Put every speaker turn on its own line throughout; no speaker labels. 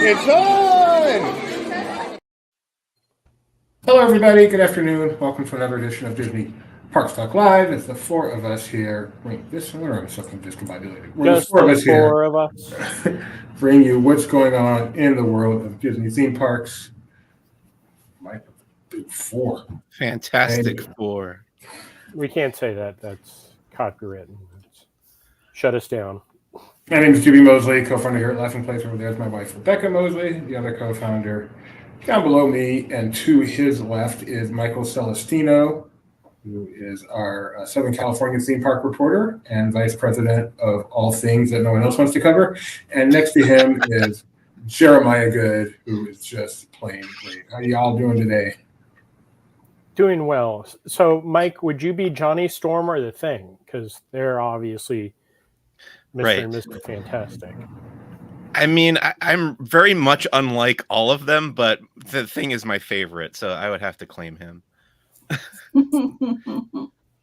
It's on! Hello, everybody. Good afternoon. Welcome to another edition of Disney Parks Talk Live. It's the four of us here. Wait, this one or something discombobulated? We're
Just the four of us here.
Bring you what's going on in the world of Disney theme parks. My big four.
Fantastic Four.
We can't say that. That's copywritten. Shut us down.
My name is Jimmy Mosley, co-founder here at Laughing Place. Over there is my wife, Rebecca Mosley, the other co-founder. Down below me and to his left is Michael Celestino, who is our Southern California theme park reporter and vice president of all things that no one else wants to cover. And next to him is Jeremiah Good, who is just plain great. How y'all doing today?
Doing well. So, Mike, would you be Johnny Storm or the Thing? Because they're obviously Mr. and Mr. Fantastic.
I mean, I'm very much unlike all of them, but the Thing is my favorite, so I would have to claim him.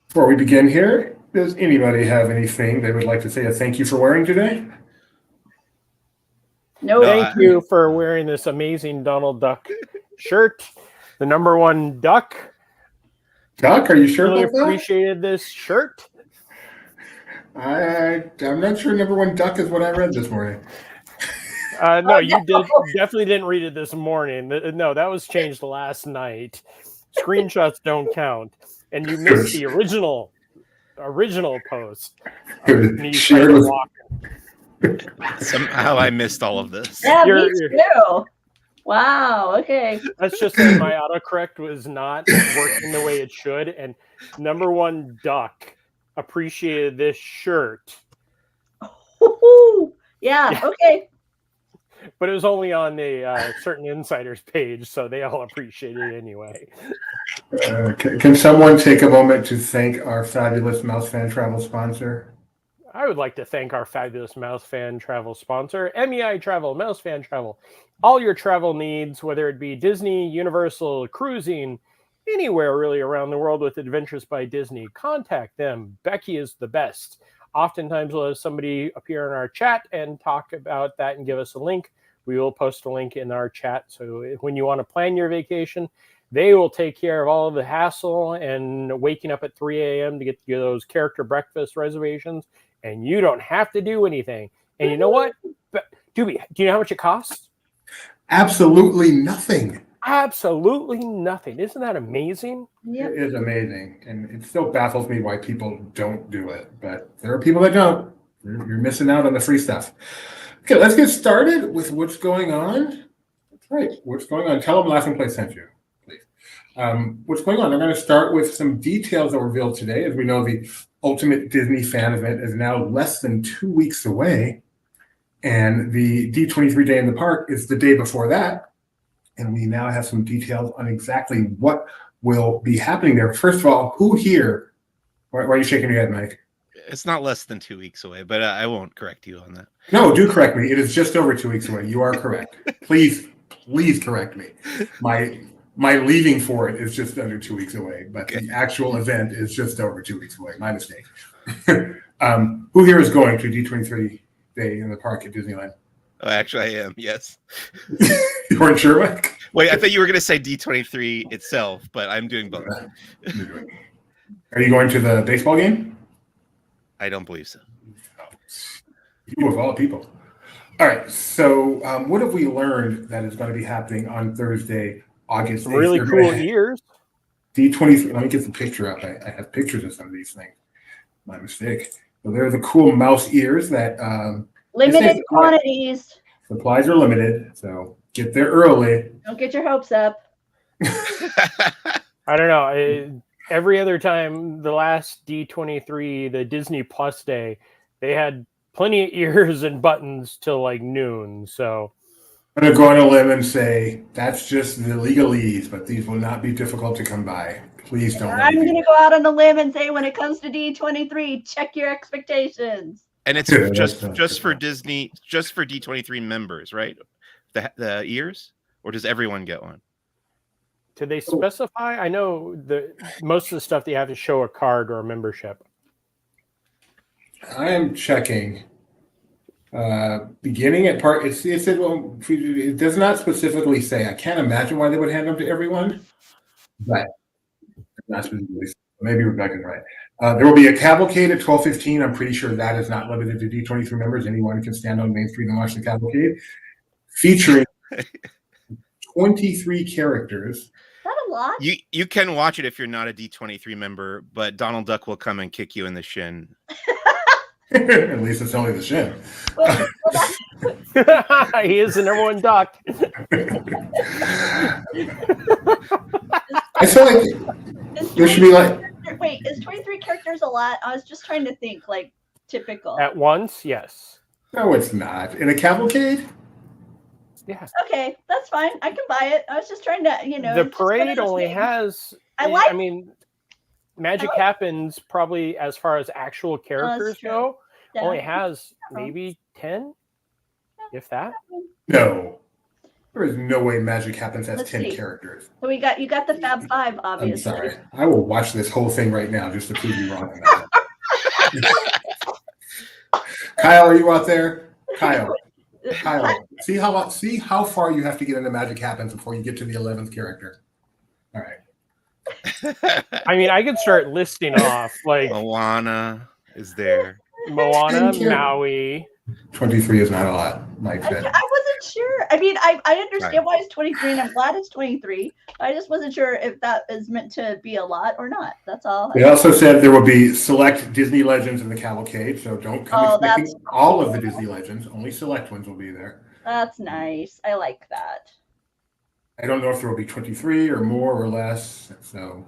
Before we begin here, does anybody have anything they would like to say a thank you for wearing today?
No. Thank you for wearing this amazing Donald Duck shirt. The number one duck.
Duck, are you sure
really
about that?
Appreciated this shirt.
I'm not sure number one duck is what I read this morning.
No, you definitely didn't read it this morning. No, that was changed last night. Screenshots don't count, and you missed the original post.
Somehow I missed all of this.
Yeah, me too. Wow. Okay.
Let's just say my autocorrect was not working the way it should, and number one duck appreciated this shirt.
Yeah. Okay.
But it was only on a certain insiders page, so they all appreciate it anyway.
Can someone take a moment to thank our fabulous Mouse Fan Travel sponsor?
I would like to thank our fabulous Mouse Fan Travel sponsor, MEI Travel, Mouse Fan Travel. All your travel needs, whether it be Disney, Universal, cruising, anywhere really around the world with Adventures by Disney, contact them. Becky is the best. Oftentimes we'll have somebody appear in our chat and talk about that and give us a link. We will post a link in our chat. So when you want to plan your vacation, they will take care of all of the hassle and waking up at 3 a.m. to get those character breakfast reservations. And you don't have to do anything. And you know what? Do you know how much it costs?
Absolutely nothing.
Absolutely nothing. Isn't that amazing?
Yep.
It is amazing. And it still baffles me why people don't do it. But there are people that don't. You're missing out on the free stuff. Okay, let's get started with what's going on. That's right. What's going on? Tell them Laughing Place sent you, please. What's going on? I'm going to start with some details that were revealed today. As we know, the Ultimate Disney Fan Event is now less than 2 weeks away. And the D23 Day in the Park is the day before that. And we now have some details on exactly what will be happening there. First of all, who here? Why are you shaking your head, Mike?
It's not less than 2 weeks away, but I won't correct you on that.
No, do correct me. It is just over 2 weeks away. You are correct. Please correct me. My leaving for it is just under 2 weeks away, but the actual event is just over 2 weeks away. My mistake. Who here is going to D23 Day in the Park at Disneyland?
Oh, actually, I am. Yes.
You weren't sure, Mike?
Wait, I thought you were going to say D23 itself, but I'm doing both.
Are you going to the baseball game?
I don't believe so.
You of all people. All right. So, what have we learned that is going to be happening on Thursday, August 8th?
Really cool ears.
D23. Let me get the picture up. I have pictures of some of these things. My mistake. So they're the cool mouse ears that.
Limited quantities.
Supplies are limited, so get there early.
Don't get your hopes up.
I don't know. Every other time, the last D23, the Disney Plus Day, they had plenty of ears and buttons till like noon. So
I'm going to go on a limb and say that's just the legalese, but these will not be difficult to come by. Please don't.
I'm going to go out on a limb and say when it comes to D23, check your expectations.
And it's just for Disney, just for D23 members, right? The ears, or does everyone get one?
Did they specify? I know most of the stuff that you have to show a card or a membership.
I am checking. Beginning at part, it said, well, it does not specifically say. I can't imagine why they would hand them to everyone, but not specifically. Maybe Rebecca's right. There will be a cavalcade at 12:15. I'm pretty sure that is not limited to D23 members. Anyone can stand on Main Street and watch the cavalcade, featuring 23 characters.
Is that a lot?
You can watch it if you're not a D23 member, but Donald Duck will come and kick you in the shin.
At least it's only the shin.
Well,
He is the number one duck.
I feel like there should be like.
Wait, is 23 characters a lot? I was just trying to think, like, typical.
At once, yes.
No, it's not. In a cavalcade?
Yeah.
Okay, that's fine. I can buy it. I was just trying to,
The parade only has. I mean, magic happens probably as far as actual characters go.
Yeah.
Only has maybe 10, if that.
No. There is no way magic happens as
Let's
10
see.
characters.
So you got the Fab Five,
I'm
obviously.
sorry. I will watch this whole thing right now just to prove you wrong on that. Kyle, are you out there? Kyle, see how far you have to get into Magic Happens before you get to the 11th character. All right.
I mean, I could start listing off like
Moana is there.
Moana,
10
Maui.
23 is not a lot, Mike said.
I wasn't sure. I mean, I understand why it's 23, and I'm glad it's 23. I just wasn't sure if that is meant to be a lot or not. That's all.
They also said there will be select Disney legends in the cavalcade, so don't come expecting all of the Disney legends. Only select ones will be there.
That's nice. I like that.
I don't know if there will be 23 or more or less. So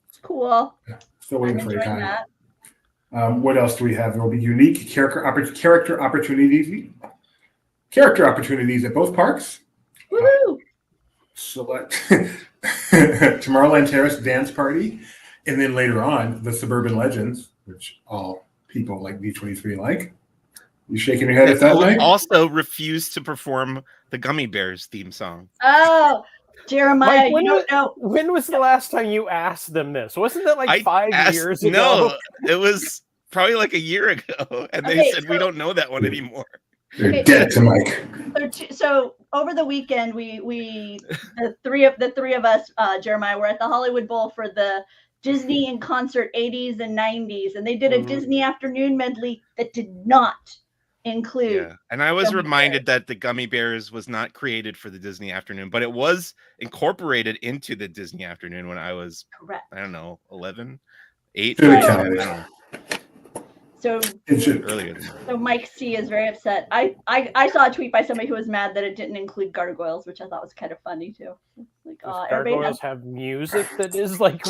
It's cool.
still
I'm
waiting for a
enjoying
time.
that.
What else do we have? There will be unique character opportunities at both parks.
Woohoo!
Select Tomorrowland Terrace dance party, and then later on the Suburban Legends, which all people like D23 like. You shaking your head at that, Mike?
Also refused to perform the Gummy Bears theme song.
Oh, Jeremiah,
Mike,
you don't know.
When was the last time you asked them this? Wasn't that like 5 years ago?
No, it was probably like a year ago, and they said we don't know that one anymore.
They're dead to Mike.
So over the weekend, we the three of us, Jeremiah, were at the Hollywood Bowl for the Disney in concert 80s and 90s, and they did a Disney afternoon medley that did not include.
Yeah, and I was reminded that the Gummy Bears was not created for the Disney afternoon, but it was incorporated into the Disney afternoon when I was
Correct.
I don't know, 11, 8.
Should have
I
counted.
don't know.
So
Earlier than that.
So Mike C is very upset. I saw a tweet by somebody who was mad that it didn't include gargoyles, which I thought was kind of funny too. Like,
Gargoyles have music that is like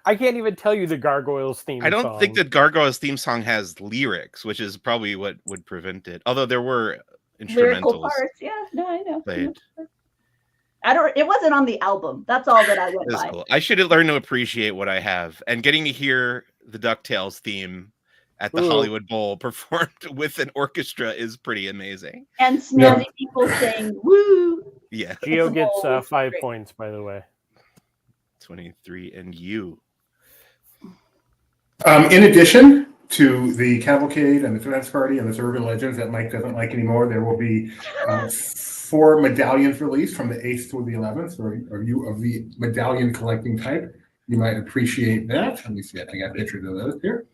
I can't even tell you the Gargoyles theme.
I don't
song.
think that Gargoyles theme song has lyrics, which is probably what would prevent it. Although there were
lyrical
instrumentals
parts. Yeah, no, I know.
played.
It wasn't on the album. That's all that I went
That's
by.
cool. I should learn to appreciate what I have, and getting to hear the DuckTales theme at the Hollywood Bowl performed with an orchestra is pretty amazing.
And snazzy people saying "woo."
Yeah.
Geo gets 5 points, by the way.
23 and you.
In addition to the cavalcade and the dance party and the Suburban Legends that Mike doesn't like anymore, there will be 4 medallions released from the 8th through the 11th. Or you of the medallion collecting type, you might appreciate that. Let me see. I got pictures of those here.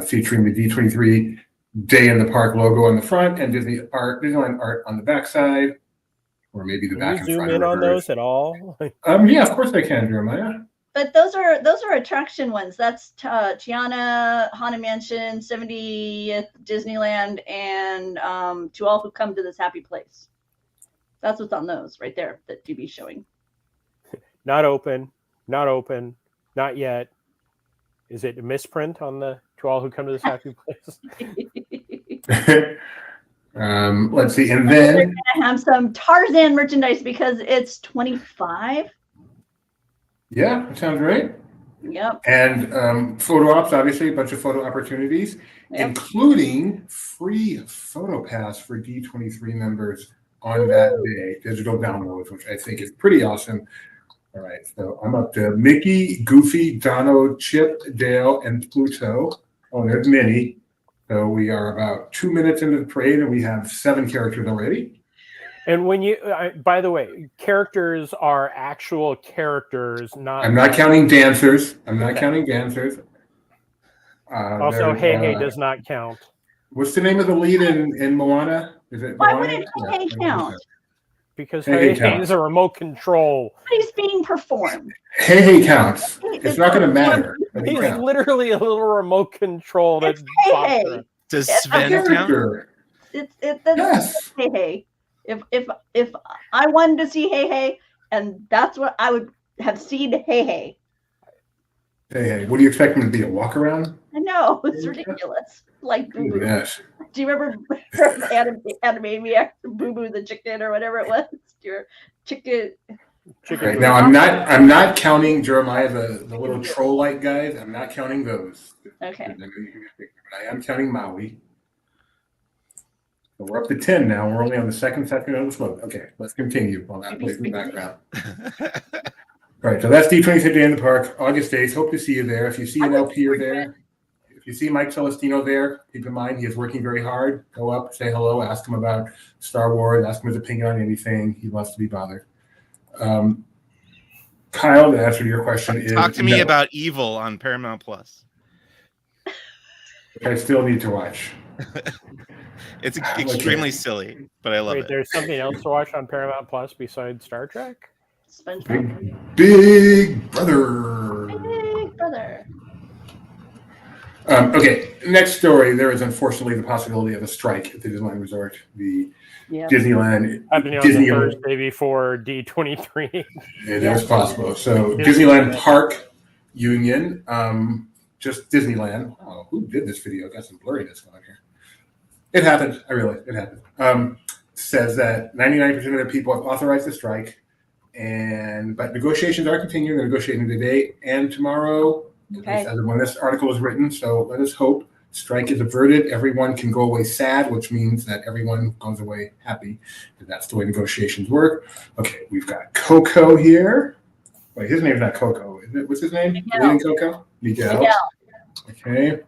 Featuring the D23 Day in the Park logo on the front and Disneyland art on the backside, or maybe the back
Can
and
you
front.
zoom in on those at all?
Yeah, of course I can, Jeremiah.
But those are attraction ones. That's Tiana, Haunted Mansion, 70th Disneyland, and To All Who Come to This Happy Place. That's what's on those right there that DB's showing.
Not open, not yet. Is it a misprint on the To All Who Come to This Happy Place?
Let's see, and then
they're gonna have some Tarzan merchandise because it's 25.
Yeah, that sounds right.
Yep.
And photo ops, obviously, a bunch of photo opportunities, including free photo pass for D23 members on that day, digital downloads, which I think is pretty awesome. All right, so I'm up to Mickey, Goofy, Dono, Chip, Dale, and Pluto. Oh, there's Minnie. So we are about 2 minutes into the parade, and we have 7 characters already.
And when you, by the way, characters are actual characters, not.
I'm not counting dancers.
Also,
There's,
Hey does not count.
what's the name of the lead in Moana? Is it
Why
Moana?
wouldn't Hey count?
Because
Hey
Hey is a remote control.
But he's being performed.
Hey counts. It's not going to matter. But he
He's
counts.
literally a little remote control that
It's Hey
pops
Hey.
around.
Does
It's a
Sven count?
Character. Yes.
Hey Hey. If I wanted to see Hey Hey, and that's what I would have seen Hey Hey.
Hey, what do you expect him to be? A walk around?
I know, it's ridiculous. Like Boo Boo.
Yes.
Do you remember Animaniacs, Boo Boo the chicken or whatever it was? Your chicken.
Right, now I'm not counting Jeremiah the little troll-like guys. I'm not counting those.
Okay.
But I am counting Maui. So we're up to 10 now. We're only on the second of the float. Okay, let's continue while that plays in the background. All right, so that's D26 Day in the Park, August 8th. Hope to see you there. If you see an LP or there, if you see Mike Celestino there, keep in mind he is working very hard. Go up, say hello, ask him about Star Wars, ask him his opinion on anything. He loves to be bothered. Kyle, to answer your question,
Talk to me
no.
about Evil on Paramount Plus.
I still need to watch.
It's extremely silly, but I love it.
There's something else to watch on Paramount Plus besides Star Trek?
SpongeBob.
Big Brother.
Big Brother.
Okay, next story. There is unfortunately the possibility of a strike at the Disneyland Resort. The Disneyland
Happening on the Thursday before D23.
It is possible. So Disneyland Park Union, just Disneyland. Oh, who did this video? Got some blurriness going here. It happened. I realize it happened. Says that 99% of the people have authorized the strike, but negotiations are continuing. They're negotiating today and tomorrow.
Okay.
As of when this article is written, so let us hope strike is averted. Everyone can go away sad, which means that everyone goes away happy. And that's the way negotiations work. Okay, we've got Coco here. Wait, his name's not Coco. Is it? What's his name?
Miguel.
Coco? Miguel. Okay.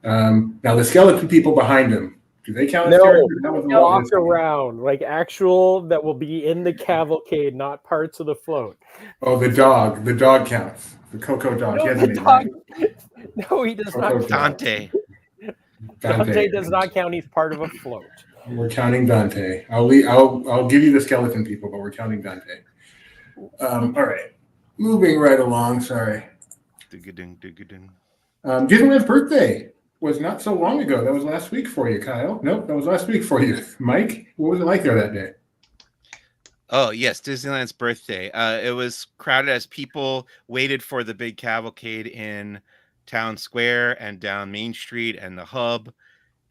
Now the skeleton people behind him. Do they count as characters?
Walk around like actual that will be in the cavalcade, not parts of the float.
Oh, the dog. The dog counts. The Coco dog. He has a name,
dog.
right?
No, he does not.
Dante.
Dante does not count. He's part of a float.
We're counting Dante. I'll give you the skeleton people, but we're counting Dante. All right. Moving right along. Sorry. Disneyland's birthday was not so long ago. That was last week for you, Kyle. Nope, that was last week for you. Mike, what was it like there that day?
Oh, yes, Disneyland's birthday. It was crowded as people waited for the big cavalcade in Town Square and down Main Street and the Hub.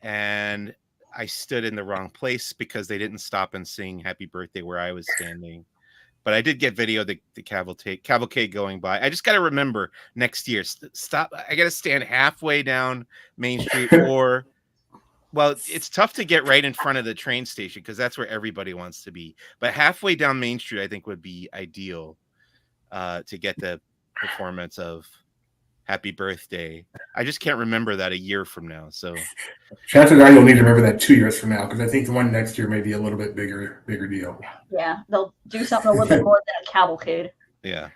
And I stood in the wrong place because they didn't stop and sing Happy Birthday where I was standing. But I did get video of the cavalcade going by. I just got to remember next year, stop. I got to stand halfway down Main Street or... Well, it's tough to get right in front of the train station because that's where everybody wants to be. But halfway down Main Street, I think, would be ideal to get the performance of Happy Birthday. I just can't remember that a year from now. So
chances are you'll need to remember that 2 years from now because I think the one next year may be a little bit bigger deal.
Yeah, they'll do something a little bit more than a cavalcade.
Yeah.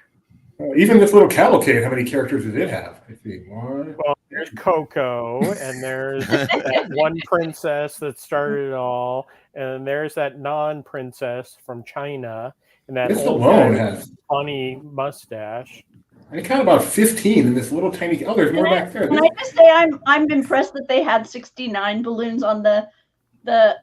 Even this little cavalcade, how many characters does it have? I see.
Well, there's Coco, and there's that one princess that started it all, and there's that non-princess from China, and that
This
old
alone
guy
has.
with a funny mustache.
I count about 15 in this little tiny. Oh, there's more back there.
Can I just say I'm impressed that they had 69 balloons on the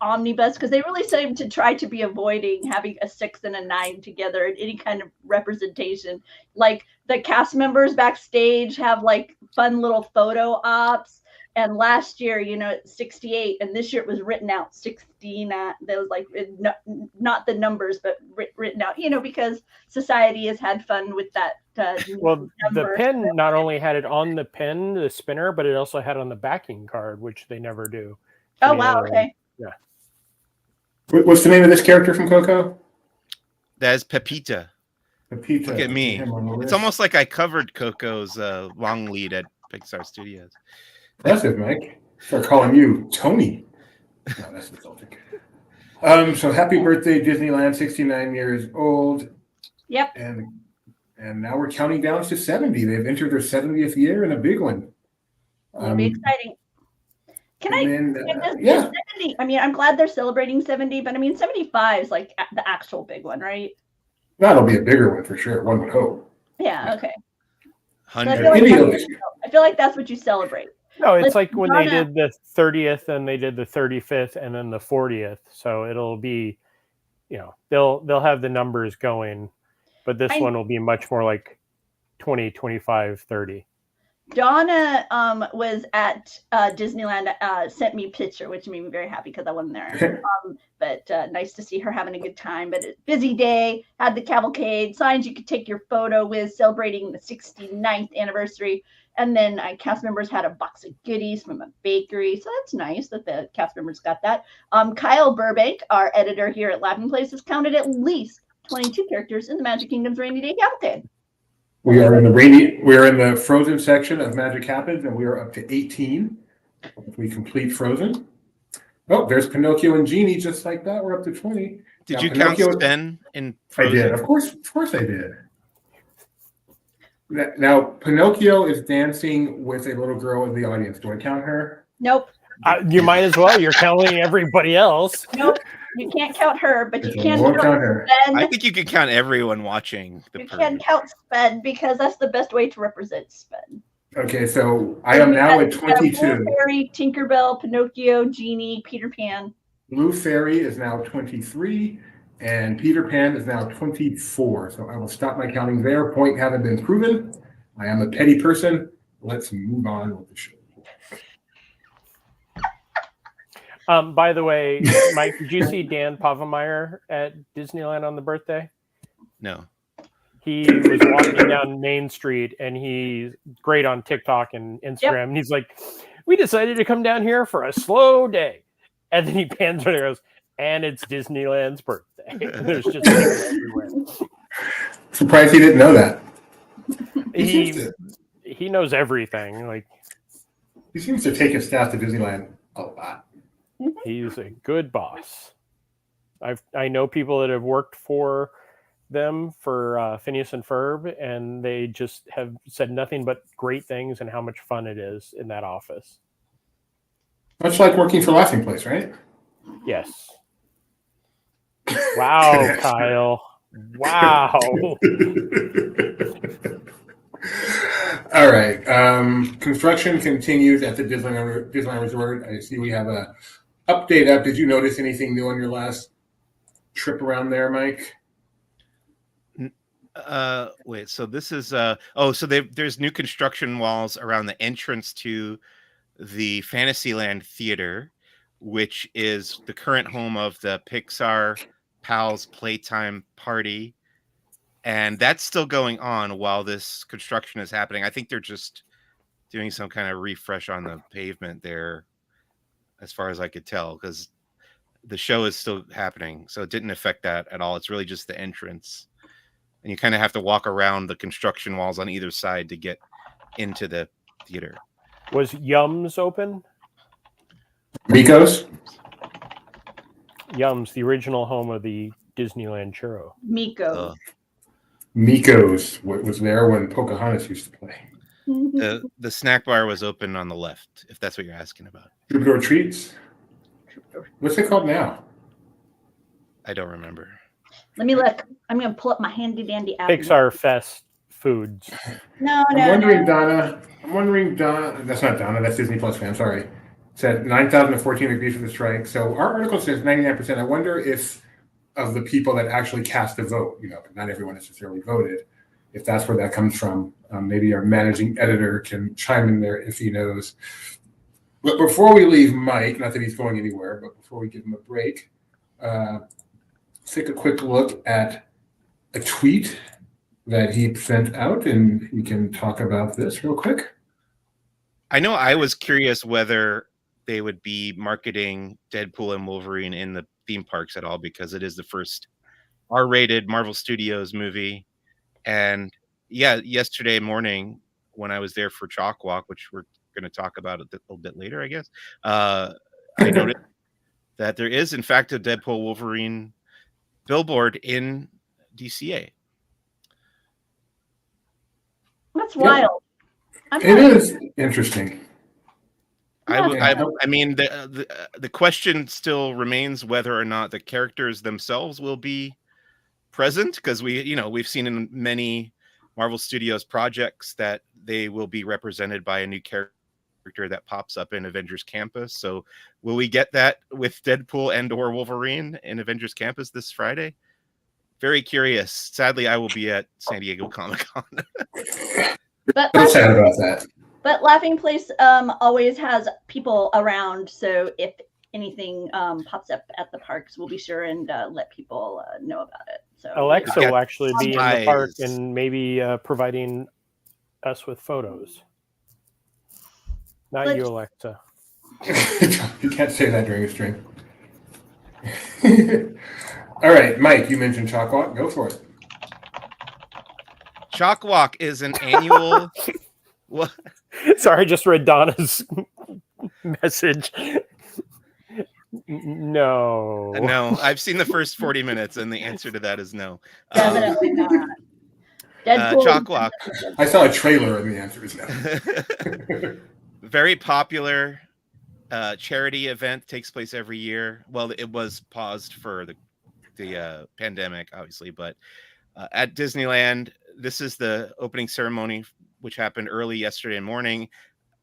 omnibus because they really seem to try to be avoiding having a 6 and a 9 together in any kind of representation. Like the cast members backstage have like fun little photo ops. And last year, 68, and this year it was written out 69. That was like not the numbers, but written out. Because society has had fun with that.
Well,
number.
the pen not only had it on the pen, the spinner, but it also had on the backing card, which they never do.
Oh wow! Okay.
Yeah.
What's the name of this character from Coco?
That is Pepita.
Pepita.
Look at me. It's almost like I covered Coco's long lead at Pixar Studios.
Impressive, Mike. Start calling you Tony. No, that's insulting. So happy birthday, Disneyland, 69 years old.
Yep.
And now we're counting down to 70. They've entered their 70th year in a big one.
It'll be exciting.
Yeah.
70, I mean, I'm glad they're celebrating 70, but I mean, 75 is like the actual big one, right?
That'll be a bigger one for sure. One would hope.
Yeah. Okay. So I
100.
feel like that's what you celebrate.
No, it's like when they did the 30th and they did the 35th and then the 40th. So it'll be, they'll have the numbers going, but this one will be much more like 20, 25, 30.
Donna was at Disneyland, sent me a picture, which made me very happy because I wasn't there. But nice to see her having a good time. But it's a busy day, had the cavalcade, signs you could take your photo with, celebrating the 69th anniversary. And then cast members had a box of goodies from a bakery. So that's nice that the cast members got that. Kyle Burbank, our editor here at Laughing Places, counted at least 22 characters in the Magic Kingdom's Rainy Day Cavalcade.
We are in the Frozen section of Magic Happens, and we are up to 18. If we complete Frozen. Oh, there's Pinocchio and Genie, just like that. We're up to 20.
Did you count Sven in Frozen?
I did. Of course I did. Now, Pinocchio is dancing with a little girl in the audience. Do I count her?
Nope.
You might as well. You're counting everybody else.
Nope. You can't count her, but you can
count
count
her.
Sven.
I think you can count everyone watching the
You
parade.
can count Sven because that's the best way to represent Sven.
Okay, so I am now at 22.
Blue Fairy, Tinkerbell, Pinocchio, Genie, Peter Pan.
Blue Fairy is now 23, and Peter Pan is now 24. So I will stop my counting there. Point having been proven. I am a petty person. Let's move on with the show.
By the way, Mike, did you see Dan Pavemeier at Disneyland on the birthday?
No.
He was walking down Main Street, and he's great on TikTok and Instagram. Yep. And he's like, we decided to come down here for a slow day. And then he pans around and goes, and it's Disneyland's birthday. And there's just everywhere.
Surprised he didn't know that.
He knows everything. Like,
he seems to take his staff to Disneyland a lot.
He's a good boss. I know people that have worked for them for Phineas and Ferb, and they just have said nothing but great things and how much fun it is in that office.
Much like working for Laughing Place, right?
Yes. Wow, Kyle. Wow.
All right. Construction continues at the Disneyland Resort. I see we have a update up. Did you notice anything new on your last trip around there, Mike?
Wait, so this is there's new construction walls around the entrance to the Fantasyland Theater, which is the current home of the Pixar Pals Playtime Party. And that's still going on while this construction is happening. I think they're just doing some kind of refresh on the pavement there, as far as I could tell, because the show is still happening. So it didn't affect that at all. It's really just the entrance. And you kind of have to walk around the construction walls on either side to get into the theater.
Was Yums open?
Miko's?
Yums, the original home of the Disneyland churro.
Miko's was there when Pocahontas used to play.
The snack bar was open on the left, if that's what you're asking about.
Troubadour Treats? What's it called now?
I don't remember.
Let me look. I'm going to pull up my handy dandy app.
Pixar Fest Foods.
I'm wondering, Donna. That's not Donna. That's Disney Plus fan. Sorry. It said 9,014 agrees with the strike. So our article says 99%. I wonder if of the people that actually cast a vote, not everyone necessarily voted, if that's where that comes from. Maybe our managing editor can chime in there if he knows. But before we leave Mike, not that he's going anywhere, but before we give him a break, take a quick look at a tweet that he sent out, and we can talk about this real quick.
I know I was curious whether they would be marketing Deadpool and Wolverine in the theme parks at all, because it is the first R-rated Marvel Studios movie. And yeah, yesterday morning when I was there for Chalk Walk, which we're going to talk about it a little bit later, I guess. I noticed that there is, in fact, a Deadpool Wolverine billboard in DCA.
That's wild.
It is interesting.
I mean, the question still remains whether or not the characters themselves will be present, because we've seen in many Marvel Studios projects that they will be represented by a new character that pops up in Avengers Campus. So will we get that with Deadpool and or Wolverine in Avengers Campus this Friday? Very curious. Sadly, I will be at San Diego Comic-Con.
I'm sad about that.
But Laughing Place always has people around, so if anything pops up at the parks, we'll be sure and let people know about it. So
Alexa will actually be in the park and maybe providing us with photos. Not you, Alexa.
You can't say that during a stream. All right, Mike, you mentioned Chalk Walk. Go for it.
Chalk Walk is an annual... What?
Sorry, I just read Donna's message. No,
I've seen the first 40 minutes, and the answer to that is no.
Definitely not. Deadpool.
Chalk Walk.
I saw a trailer, and the answer is no.
Very popular charity event, takes place every year. Well, it was paused for the pandemic, obviously, but at Disneyland, this is the opening ceremony, which happened early yesterday morning.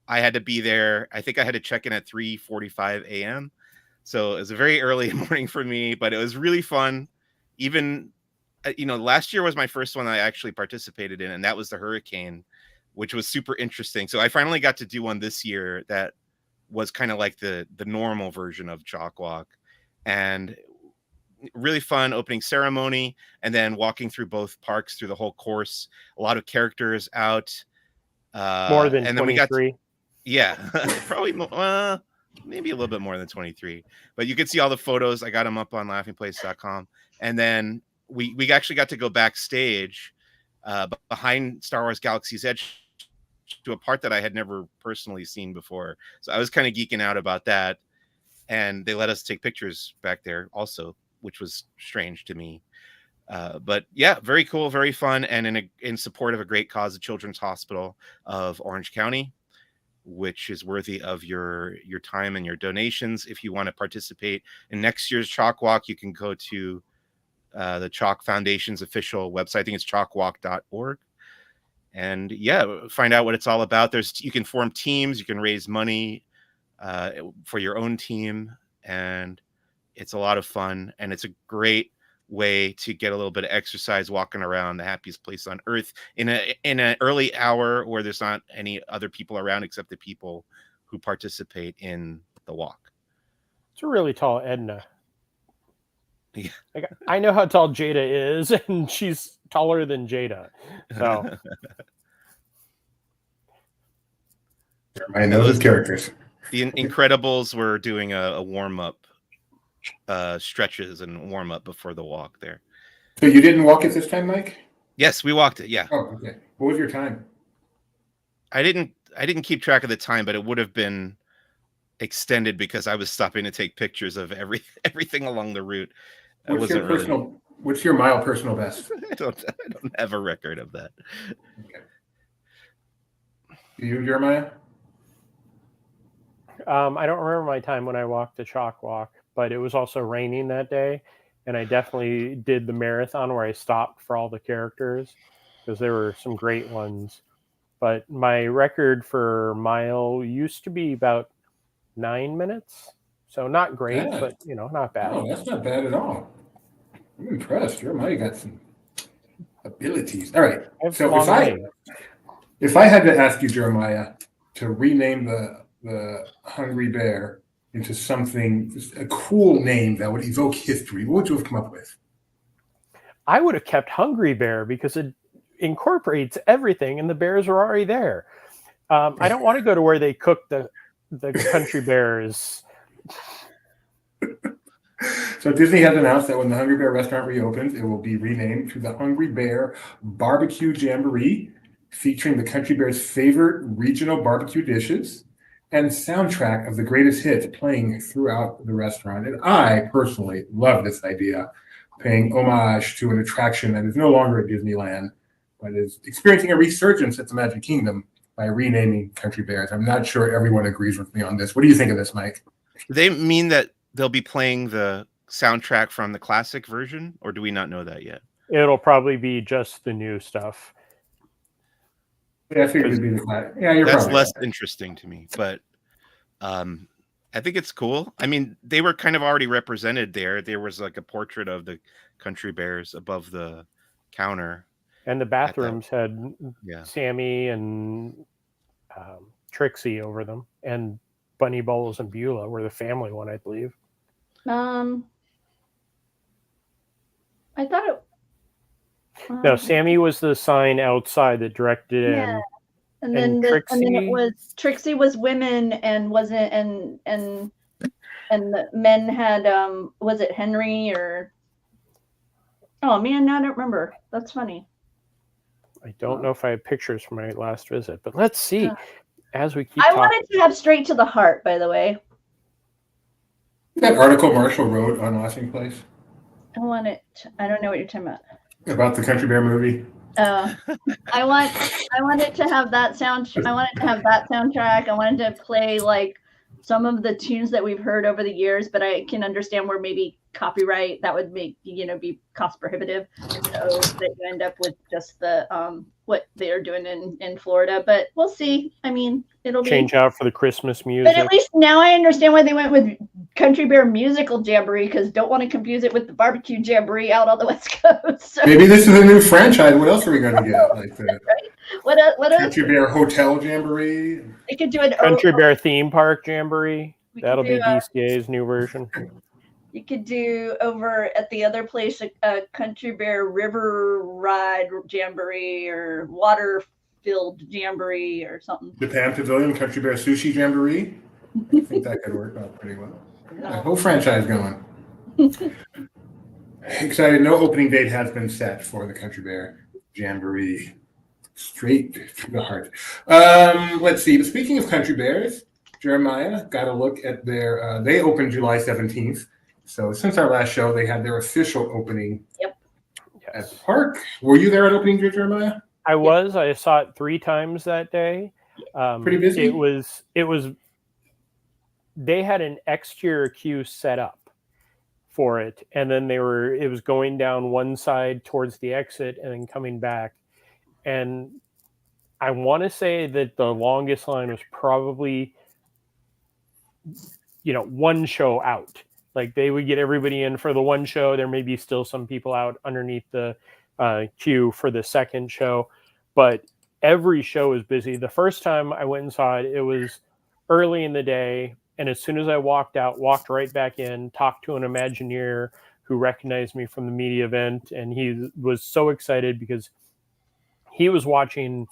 I had to be there. I think I had to check in at 3:45 a.m. So it was a very early morning for me, but it was really fun. Even, last year was my first one I actually participated in, and that was the Hurricane, which was super interesting. So I finally got to do one this year that was kind of like the normal version of Chalk Walk, and really fun opening ceremony, and then walking through both parks through the whole course. A lot of characters out.
More than 23.
Probably maybe a little bit more than 23. But you can see all the photos. I got them up on laughingplace.com. And then we actually got to go backstage behind Star Wars Galaxy's Edge to a part that I had never personally seen before. So I was kind of geeking out about that. And they let us take pictures back there also, which was strange to me. But yeah, very cool, very fun, and in support of a great cause, the Children's Hospital of Orange County, which is worthy of your time and your donations. If you want to participate in next year's Chalk Walk, you can go to the Chalk Foundation's official website. I think it's chalkwalk.org. And yeah, find out what it's all about. You can form teams, you can raise money for your own team, and it's a lot of fun, and it's a great way to get a little bit of exercise walking around the happiest place on earth in an early hour where there's not any other people around except the people who participate in the walk.
It's a really tall Edna.
Yeah.
I know how tall Jada is, and she's taller than Jada. So
I know those characters.
The Incredibles were doing a warm-up stretches and warm up before the walk there.
So you didn't walk it this time, Mike?
Yes, we walked it. Yeah.
Oh, okay. What was your time?
I didn't keep track of the time, but it would have been extended because I was stopping to take pictures of everything along the route.
What's your mile personal best?
I don't have a record of that.
Okay. You, Jeremiah?
I don't remember my time when I walked the Chalk Walk, but it was also raining that day, and I definitely did the marathon where I stopped for all the characters because there were some great ones. But my record for mile used to be about 9 minutes, so not great, but not bad.
No, that's not bad at all. I'm impressed. Jeremiah got some abilities. All right. So if I had to ask you, Jeremiah, to rename the Hungry Bear into something, just a cool name that would evoke history, what would you have come up with?
I would have kept Hungry Bear because it incorporates everything, and the bears are already there. I don't want to go to where they cook the country bears.
So Disney has announced that when the Hungry Bear restaurant reopens, it will be renamed to the Hungry Bear Barbecue Jamboree, featuring the Country Bears' favorite regional barbecue dishes and soundtrack of the greatest hits playing throughout the restaurant. And I personally love this idea, paying homage to an attraction that is no longer at Disneyland, but is experiencing a resurgence at the Magic Kingdom by renaming Country Bears. I'm not sure everyone agrees with me on this. What do you think of this, Mike?
Do they mean that they'll be playing the soundtrack from the classic version, or do we not know that yet?
It'll probably be just the new stuff.
Yeah, I figured it'd be the classic. Yeah, you're
That's
probably
less
right.
interesting to me, but I think it's cool. I mean, they were kind of already represented there. There was like a portrait of the Country Bears above the counter.
And the bathrooms had
Yeah.
Sammy and Trixie over them, and Bunny Bowles and Beulah were the family one, I believe.
I thought it.
No, Sammy was the sign outside that directed in.
Yeah. And then
And
it was Trixie was women and wasn't and the men had was it Henry or oh man, now I don't remember. That's funny.
I don't know if I have pictures from my last visit, but let's see as we keep
I
talking.
wanted to have Straight to the Heart, by the way.
That article Marshall wrote on Laughing Place
I don't know what you're talking about.
about the Country Bear movie.
I wanted to have that soundtrack. I wanted to play like some of the tunes that we've heard over the years, but I can understand where maybe copyright that would make be cost prohibitive, so that you end up with just the what they are doing in Florida. But we'll see. I mean, it'll
change out for the Christmas music.
But at least now I understand why they went with Country Bear Musical Jamboree, because don't want to confuse it with the Barbecue Jamboree out on the West Coast. So.
Maybe this is a new franchise. What else are we going to get? Like the
what
Country Bear Hotel Jamboree.
They could do an
Country Bear Theme Park Jamboree.
We
That'll
could
be
do
DCA's new version.
You could do over at the other place a Country Bear River Ride Jamboree or water-filled Jamboree or something.
The Pan Pavilion Country Bear Sushi Jamboree. I think that could work out pretty well. Yeah, whole franchise going. Excited. No opening date has been set for the Country Bear Jamboree. Straight to the heart. Let's see. But speaking of Country Bears, Jeremiah got a look at their. They opened July 17th. So since our last show, they had their official opening.
Yep.
At the park. Were you there at opening day, Jeremiah?
I was. I saw it 3 times that day.
Pretty busy.
It was. They had an exterior queue set up for it, and then it was going down one side towards the exit and then coming back. And I want to say that the longest line was probably, one show out. Like they would get everybody in for the one show. There may be still some people out underneath the queue for the second show, but every show is busy. The first time I went and saw it, it was early in the day. And as soon as I walked right back in, talked to an Imagineer who recognized me from the media event. And he was so excited because he was watching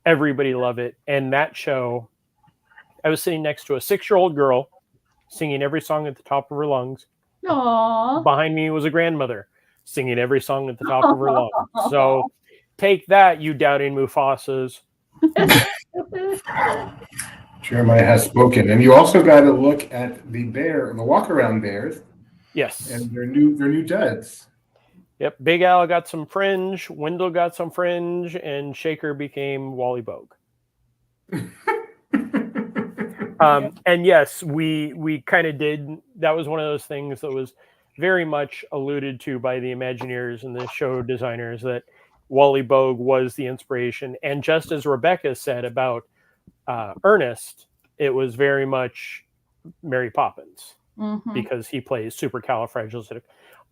everybody love it. And that show, I was sitting next to a 6-year-old girl singing every song at the top of her lungs.
Aww.
Behind me was a grandmother singing every song at the top of her lungs. So take that, you doubting Mufasas.
Jeremiah has spoken. And you also got to look at the walk-around bears.
Yes.
And their new duds.
Yep. Big Al got some fringe, Wendell got some fringe, and Shaker became Wally Bogue. And yes, we kind of did. That was one of those things that was very much alluded to by the Imagineers and the show designers, that Wally Bogue was the inspiration. And just as Rebecca said about Ernest, it was very much Mary Poppins, because he plays supercalifragilistic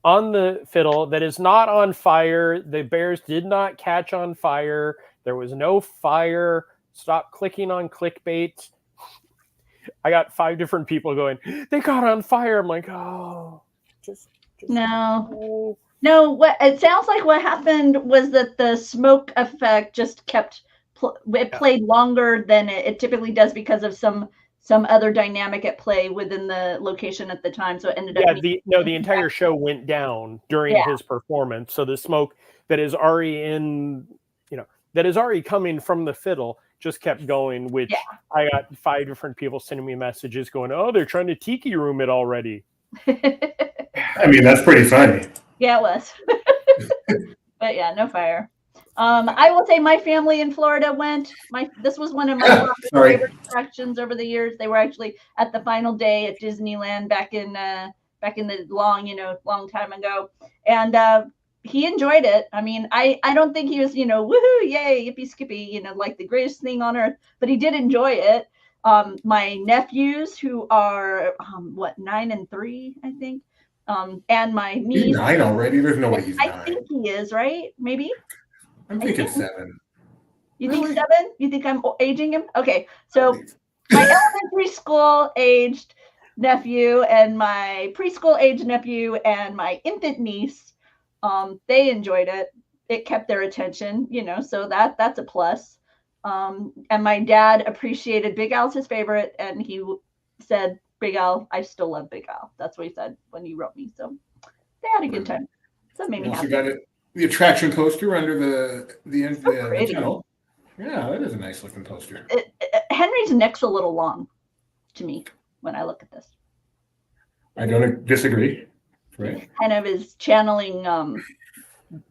on the fiddle that is not on fire. The bears did not catch on fire. There was no fire. Stop clicking on clickbait. I got 5 different people going, they got on fire. I'm like, oh, just
no. What it sounds like what happened was that the smoke effect just kept played longer than it typically does because of some other dynamic at play within the location at the time. So it ended up.
The entire show went down during his performance. So the smoke that is already in, that is already coming from the fiddle just kept going, which I got 5 different people sending me messages going, oh, they're trying to tiki room it already.
I mean, that's pretty funny.
Yeah, it was. But yeah, no fire. I will say my family in Florida went. This was one of my favorite attractions over the years. They were actually at the final day at Disneyland back in the long time ago, and he enjoyed it. I mean, I don't think he was woohoo, yay, yippee skippy, like the greatest thing on earth, but he did enjoy it. My nephews, who are 9 and 3, I think, and my niece.
He's 9 already. There's no way he's 9.
I think he is, right? Maybe.
I'm thinking 7.
You think 7? You think I'm aging him? Okay, so my elementary school aged nephew and my preschool aged nephew and my infant niece, they enjoyed it. It kept their attention, so that's a plus. And my dad appreciated Big Al's his favorite, and he said, Big Al, I still love Big Al. That's what he said when he wrote me. So they had a good time. So it made me happy.
You got the attraction poster under the tunnel. Yeah, that is a nice looking poster.
Henry's neck's a little long to me when I look at this.
I don't disagree. Right.
Kind of is channeling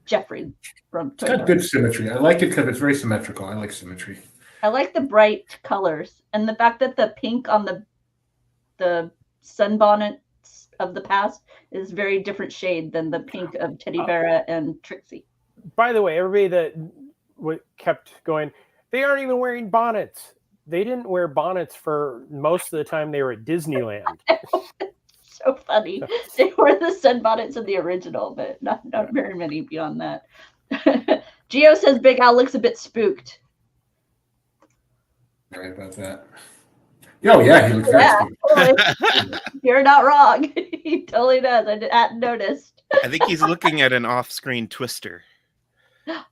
Jeffrey from Toy
It's got good symmetry. I like it because it's very symmetrical. I like symmetry.
I like the bright colors and the fact that the pink on the sunbonnets of the past is very different shade than the pink of Teddy Bear and Trixie.
By the way, everybody that kept going, they aren't even wearing bonnets. They didn't wear bonnets for most of the time they were at Disneyland.
So funny. They wore the sunbonnets of the original, but not very many beyond that. Gio says Big Al looks a bit spooked.
Right about that. Oh yeah, he looks very
spooked. You're not wrong. He totally does. I hadn't noticed.
I think he's looking at an off-screen Twister.
Oh,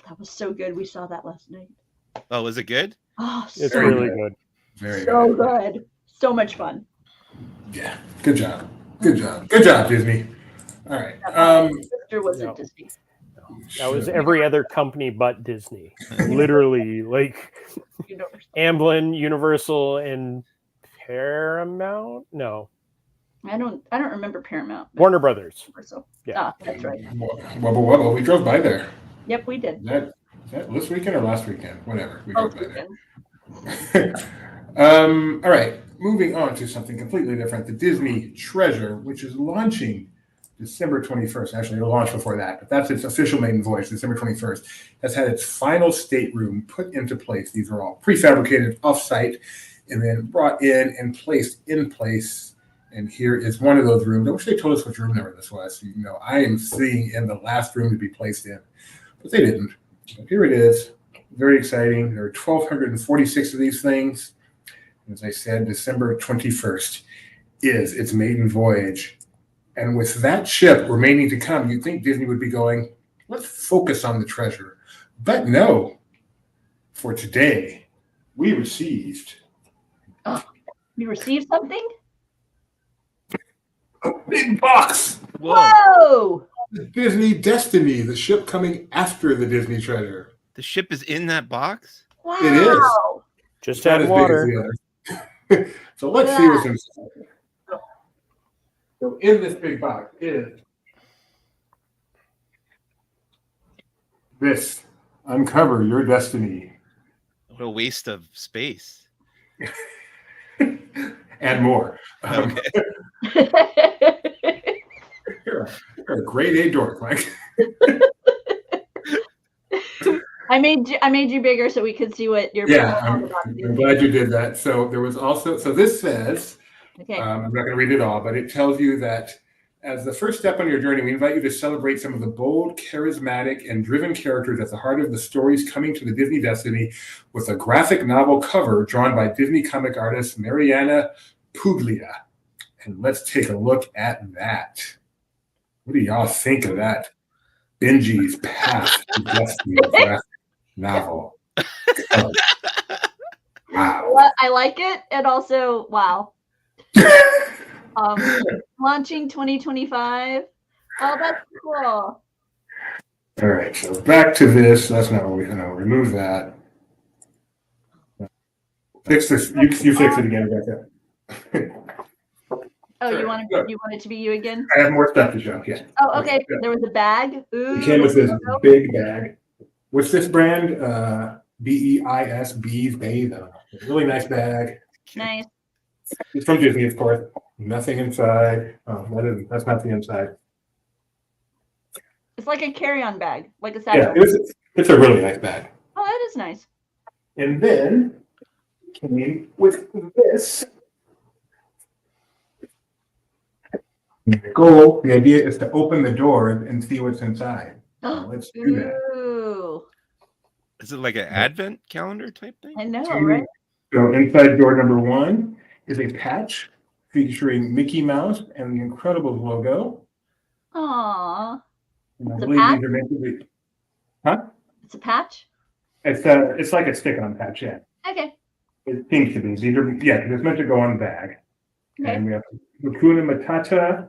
that was so good. We saw that last night.
Oh, was it good?
Oh,
it's really good.
Very
good. So much fun.
Yeah. Good job. Good job, Disney. All right.
Sister wasn't Disney.
That was every other company but Disney. Literally, like Amblin, Universal, and Paramount. No,
I don't remember Paramount.
Warner Brothers.
Universal.
Yeah,
that's right.
Wubble. We drove by there.
Yep, we did.
Is that this weekend or last weekend? Whatever. We drove by there. All right. Moving on to something completely different. The Disney Treasure, which is launching December 21st. Actually, it'll launch before that, but that's its official maiden voyage, December 21st, has had its final stateroom put into place. These are all prefabricated off-site and then brought in and placed in place. And here is one of those rooms. I wish they told us which room number this was. I am sitting in the last room to be placed in, but they didn't. So here it is. Very exciting. There are 1,246 of these things. As I said, December 21st is its maiden voyage. And with that ship remaining to come, you'd think Disney would be going, let's focus on the treasure. But no, for today, we received.
You received something?
A big box.
Whoa!
The Disney Destiny, the ship coming after the Disney Treasure.
The ship is in that box?
Wow.
It is.
Just add water.
So let's see what's inside. So in this big box is this: Uncover Your Destiny.
What a waste of space.
And more.
Okay.
You're a grade A dork, Mike.
I made you bigger so we could see what you're.
Yeah, I'm glad you did that. So there was also, this says,
okay.
I'm not going to read it all, but it tells you that as the first step on your journey, we invite you to celebrate some of the bold, charismatic, and driven characters at the heart of the stories coming to the Disney Destiny with a graphic novel cover drawn by Disney comic artist Mariana Puglia. And let's take a look at that. What do y'all think of that? Benji's Path to Destiny graphic novel. Wow.
Well, I like it, and also, wow. Launching 2025. Oh, that's cool.
All right, so back to this. That's not what we remove that. Fix this. You fix it again, Rebecca.
Oh,
Sure,
you want it to be you again?
I have more stuff to show. Yeah.
Oh, okay. There was a bag. Ooh.
It came with this big bag. What's this brand? BEIS, Bees Bay, though. Really nice bag.
Nice.
It's from Disney, of course. Nothing inside. Oh, that's not the inside.
It's like a carry-on bag, like a
Yeah,
satchel.
it's a really nice bag.
Oh, that is nice.
And then came with this. The idea is to open the door and see what's inside. So let's do that.
Ooh.
Is it like an advent calendar type thing?
I know, right?
So inside door number 1 is a patch featuring Mickey Mouse and the Incredibles logo.
Aww.
And I
It's a
believe
patch?
these are meant to be.
It's a patch?
It's like a stick-on patch, yeah.
Okay.
It seems to be. These are, yeah, it's meant to go on the bag.
Okay.
And we have Hakuna Matata.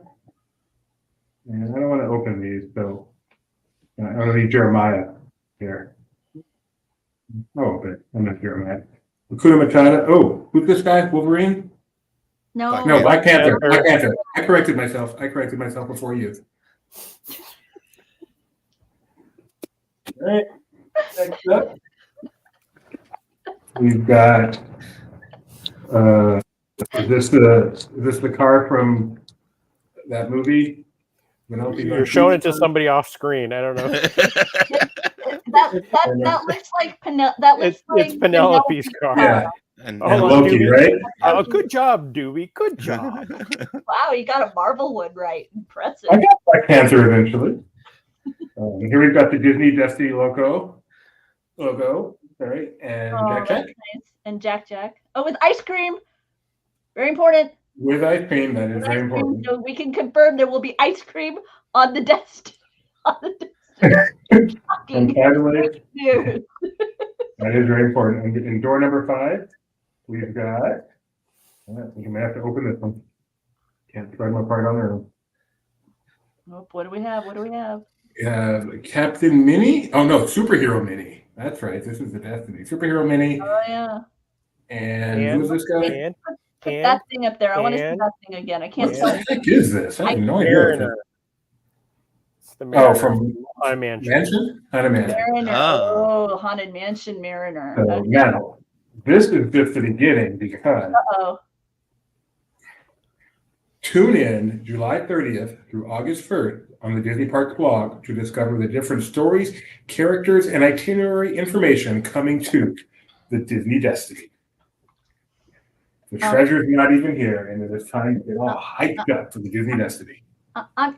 And I don't want to open these, so I want to leave Jeremiah here. Oh, but I'm not Jeremiah. Hakuna Matata. Oh, who's this guy? Wolverine?
No.
No, Black Panther.
Panther.
Black Panther. I corrected myself before you. All right. Next up, we've got. Is this the car from that movie?
You're showing it to somebody off screen. I don't know.
That looks like
It's Penelope's car.
Yeah,
And
Oh,
and
hold on,
Loki,
Doobie.
right?
Oh, good job, Doobie. Good job.
Wow, you got a Marvel one right. Impressive.
I got Black Panther eventually. Here we've got the Disney Destiny logo, right? And
Oh,
Jack
that's
Jack
nice. And Jack. Oh, with ice cream. Very important.
with ice cream. That is
With
very
ice cream,
important.
so we can confirm there will be ice cream on the desk. Shocking.
And finally,
News.
that is very important. And in door number 5, we've got. You may have to open this one. Can't spread them apart on their own.
Oh, what do we have?
Captain Mini. Oh no, Superhero Mini. That's right. This is the Destiny Superhero Mini.
Oh yeah.
And who's this guy?
And
Put that thing up there. I want to see
and-
that thing again. I can't
What
tell.
the heck is this? I have no idea.
Mariner. It's the
Oh,
Mariner.
from
Haunted Mansion.
Mansion? Haunted Mansion.
Mariner.
Oh.
Oh, Haunted Mansion Mariner.
So
Okay.
now, this is just the beginning because
Uh-oh.
tune in July 30th through August 1st on the Disney Parks blog to discover the different stories, characters, and itinerary information coming to the Disney Destiny. The treasure is not even here, and it is time to get all hyped up for the Disney Destiny.
I'm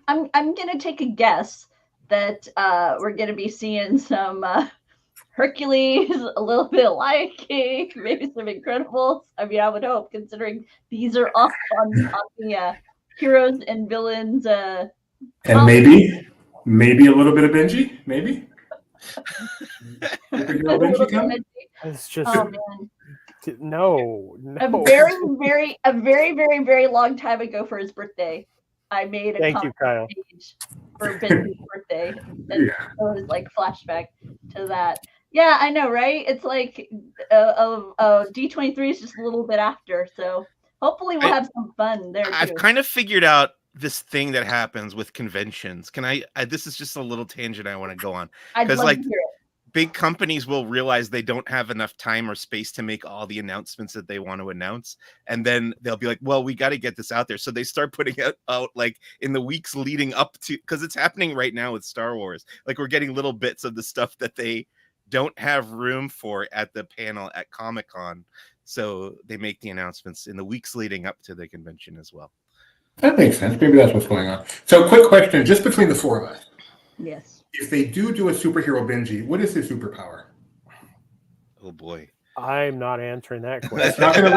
gonna take a guess that we're gonna be seeing some Hercules, a little bit of Lion King, maybe some Incredibles. I mean, I would hope, considering these are up on the heroes and villains.
And maybe a little bit of Benji, maybe. Superhero Benji coming?
It's just
Oh man.
no.
A very, very long time ago for his birthday, I made a
Thank you, Kyle.
page for Ben's birthday. And
Yeah.
it was like flashback to that. Yeah, I know, right? It's like D23 is just a little bit after, so hopefully we'll have some fun there too.
I've kind of figured out this thing that happens with conventions. Can I this is just a little tangent I want to go on.
I'd
'cause,
love
like,
to hear it.
Big companies will realize they don't have enough time or space to make all the announcements that they want to announce. And then they'll be like, well, we got to get this out there. So they start putting out like in the weeks leading up to, because it's happening right now with Star Wars. Like we're getting little bits of the stuff that they don't have room for at the panel at Comic-Con. So they make the announcements in the weeks leading up to the convention as well.
That makes sense. Maybe that's what's going on. So quick question, just between the four of us.
Yes.
If they do a superhero Benji, what is his superpower?
Oh boy.
I'm not answering that
It's
question.
not gonna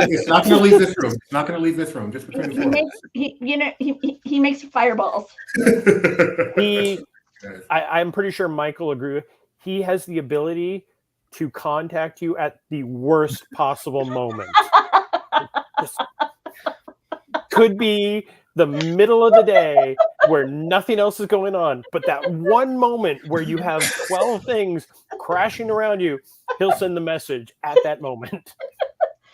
leave this room. It's not gonna leave this room. Just between the four
He makes fireballs.
of us.
I'm pretty sure Michael agreed. He has the ability to contact you at the worst possible moment. Just could be the middle of the day, where nothing else is going on, but that one moment where you have 12 things crashing around you, he'll send the message at that moment.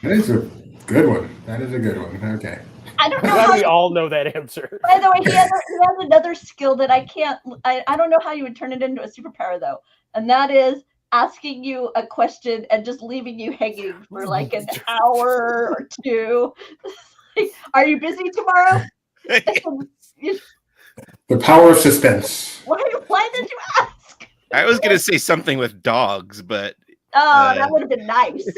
That is a good one. That is a good one. Okay.
I don't
I'm
know
glad
how.
we all know that answer.
By the way, he has another skill that I can't. I don't know how you would turn it into a superpower though, and that is asking you a question and just leaving you hanging for like an hour or two. Like, are you busy tomorrow?
The power of suspense.
Why did you ask?
I was gonna say something with dogs, but
Oh, that would have been nice.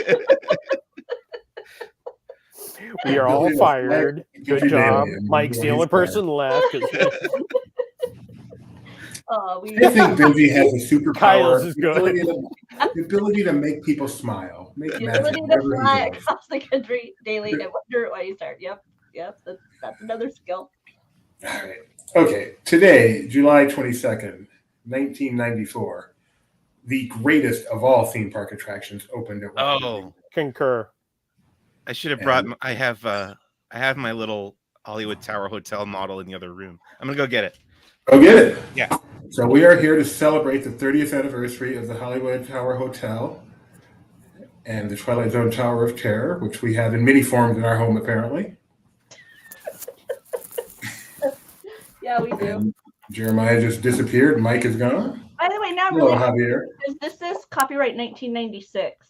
We are all fired. Good job. Mike's the only person left.
Oh,
I think Benji has a superpower.
Kyle's is good.
The ability to make people smile. Make
The
magic
ability to
wherever he
fly
goes.
across the country daily and wonder why you start. Yep, that's another skill.
All right. Okay. Today, July 22nd, 1994, the greatest of all theme park attractions opened at Walt Disney.
oh,
Concur.
I should have brought. I have my little Hollywood Tower Hotel model in the other room. I'm gonna go get it.
Go get it.
Yeah.
So we are here to celebrate the 30th anniversary of the Hollywood Tower Hotel and the Twilight Zone Tower of Terror, which we have in many forms in our home, apparently.
Yeah, we do.
And Jeremiah just disappeared. Mike is gone.
By the way, now
Hello,
really,
Javier.
is this copyright 1996?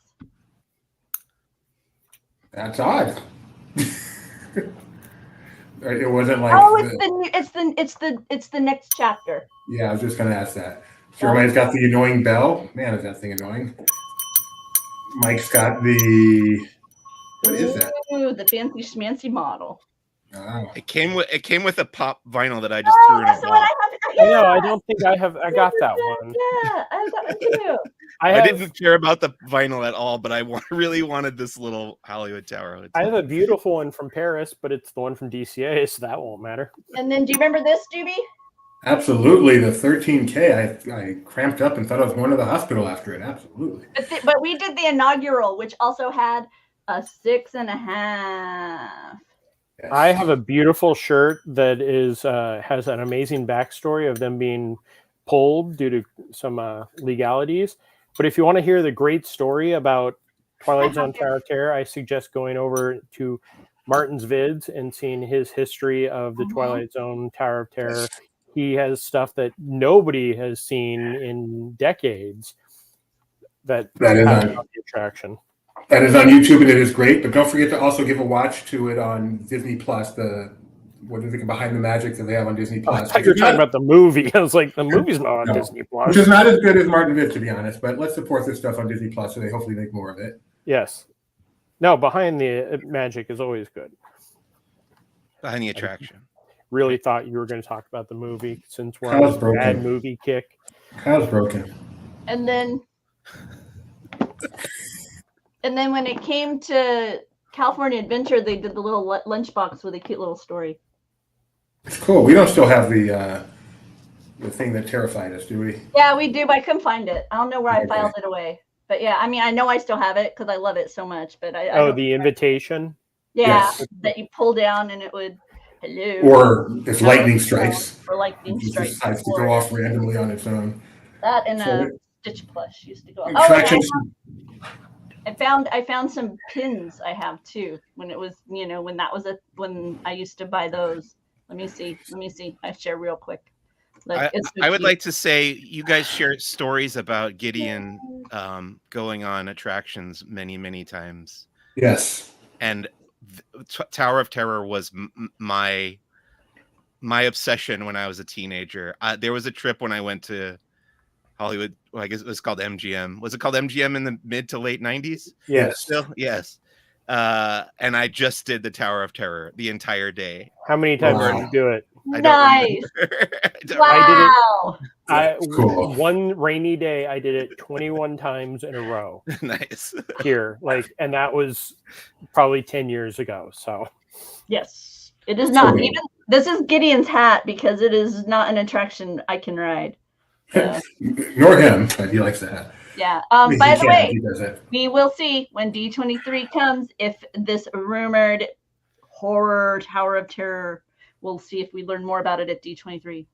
That's odd. It wasn't like.
Oh, it's the next chapter.
Yeah, I was just going to ask that. Jeremiah's got the annoying bell. Man, is that thing annoying. Mike's got the. What is that?
Ooh, the fancy schmancy model.
Oh.
It came with a pop vinyl that I just threw in a
That's the one
box.
I have.
I know. I don't think I have. I got that one.
Yeah, I have that one too.
I didn't care about the vinyl at all, but I really wanted this little Hollywood Tower Hotel.
I have a beautiful one from Paris, but it's the one from DCA, so that won't matter.
And then, do you remember this, Doobie?
Absolutely. The 13K, I cramped up and thought I was going to the hospital after it. Absolutely.
But we did the inaugural, which also had a 6.5.
Yes.
I have a beautiful shirt that is has an amazing backstory of them being pulled due to some legalities. But if you want to hear the great story about Twilight Zone Tower of Terror, I suggest going over to Martin's vids and seeing his history of the Twilight Zone Tower of Terror. He has stuff that nobody has seen in decades that
That is
has
on-
the attraction.
That is on YouTube and it is great. But don't forget to also give a watch to it on Disney Plus. What is it, Behind the Magic that they have on Disney
I
Plus?
thought you were talking about the movie. I was like, the movie's not on
No.
Disney Plus.
Which is not as good as Martin Vitt, to be honest. But let's support this stuff on Disney Plus so they hopefully make more of it.
Yes. No, Behind the Magic is always good.
Behind the attraction.
Really thought you were going to talk about the movie since we're
Kyle's
on this
broken.
bad movie kick.
Kyle's broken.
And then when it came to California Adventure, they did the little lunchbox with a cute little story.
It's cool. We don't still have the thing that terrified us, do we?
Yeah, we do, but I couldn't find it. I don't know where I
Okay.
filed it away. But yeah, I mean, I know I still have it because I love it so much. But I
Oh,
don't-
the invitation.
yeah,
Yes.
that you pull down and it would hello.
Or if lightning strikes,
Or lightning
it just
strikes.
decides to go off randomly on its own.
That and
So
a Stitch plush used to go. Oh, and I
attractions.
I found some pins I have too when it was, when I used to buy those. Let me see. I share real quick. Look, it's so
I would
cute.
like to say you guys shared stories about Gideon going on attractions many, many times.
Yes.
And Tower of Terror was my obsession when I was a teenager. There was a trip when I went to Hollywood. Well, I guess it was called MGM. Was it called MGM in the mid to late 90s?
Yes.
Still, yes. And I just did the Tower of Terror the entire day.
How many times
Wow.
did you do it?
I don't
Nice.
remember. I don't
Wow.
Cool.
One rainy day, I did it 21 times in a row
remember. Nice.
here. And that was probably 10 years ago. So
Yes. It is not.
Okay.
Even this is Gideon's hat because it is not an attraction I can ride. So,
Nor him, but he likes that.
yeah.
He
By the
can,
way,
he does it.
we will see when D23 comes if this rumored horror Tower of Terror we'll see if we learn more about it at D23.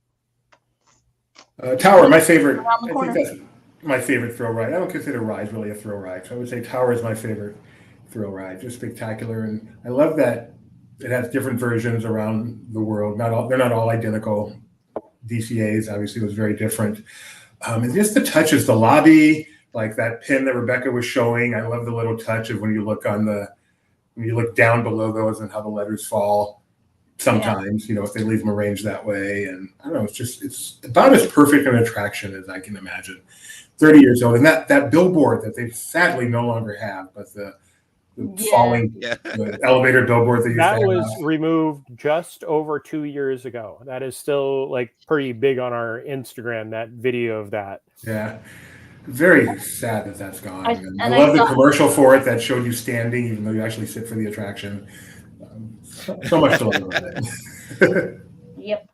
Tower, my favorite.
Around the
I
corner.
think that's my favorite thrill ride. I don't consider rides really a thrill ride, so I would say Tower is my favorite thrill ride. Just spectacular, and I love that it has different versions around the world. They're not all identical. DCA's obviously was very different, and just the touches, the lobby, like that pin that Rebecca was showing. I love the little touch of when you look down below those and how the letters fall. Sometimes, if they leave them arranged that way, and I don't know, it's about as perfect an attraction as I can imagine. 30 years old, and that billboard that they sadly no longer have, but the falling the elevator billboard they used to have.
was removed just over 2 years ago. That is still like pretty big on our Instagram, that video of that.
Yeah, very sad that that's gone. I
I
love the
saw-
commercial for it that showed you standing, even though you actually sit for the attraction. So much to love about it.
Yep.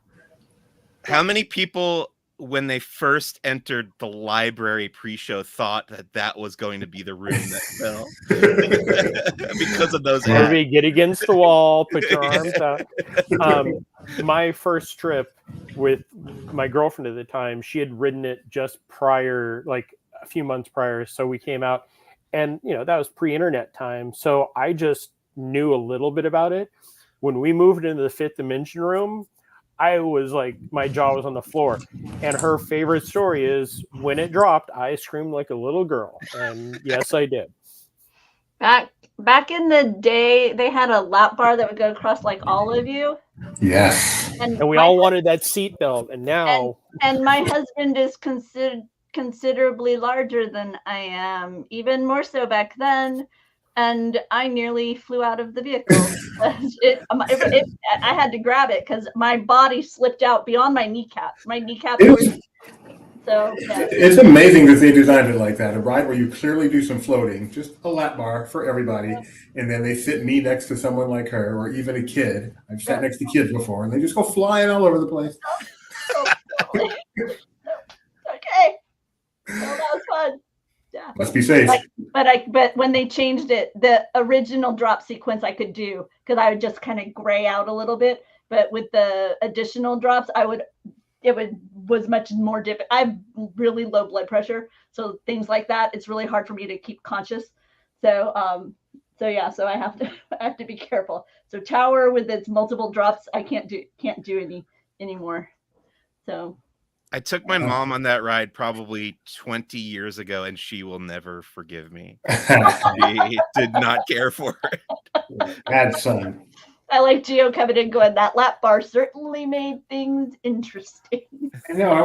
How many people, when they first entered the library pre-show, thought that was going to be the room that fell because of those ads?
Everybody get against the wall, put your arms out. My first trip with my girlfriend at the time, she had ridden it just prior, like a few months prior. So we came out, and that was pre-internet time. So I just knew a little bit about it. When we moved into the Fifth Dimension room, I was like, my jaw was on the floor. And her favorite story is when it dropped, I screamed like a little girl. And yes, I did.
Back in the day, they had a lap bar that would go across like all of you.
Yes.
And we all wanted that seat belt. And now.
And my husband is considerably larger than I am, even more so back then. And I nearly flew out of the vehicle. I had to grab it because my body slipped out beyond my kneecaps. My kneecaps were so. Yeah.
It's amazing that they designed it like that. A ride where you clearly do some floating, just a lap bar for everybody, and then they sit me next to someone like her, or even a kid. I've sat next to kids before, and they just go flying all over the place.
Okay. Well, that was fun. Yeah.
Must be safe.
But when they changed it, the original drop sequence I could do because I would just kind of gray out a little bit. But with the additional drops, was much more difficult. I have really low blood pressure, so things like that, it's really hard for me to keep conscious. So I have to be careful. So Tower with its multiple drops, I can't do any anymore. So.
I took my mom on that ride probably 20 years ago, and she will never forgive me. She did not care for it.
Bad son.
I like Gio coming in going, that lap bar certainly made things interesting.
No, I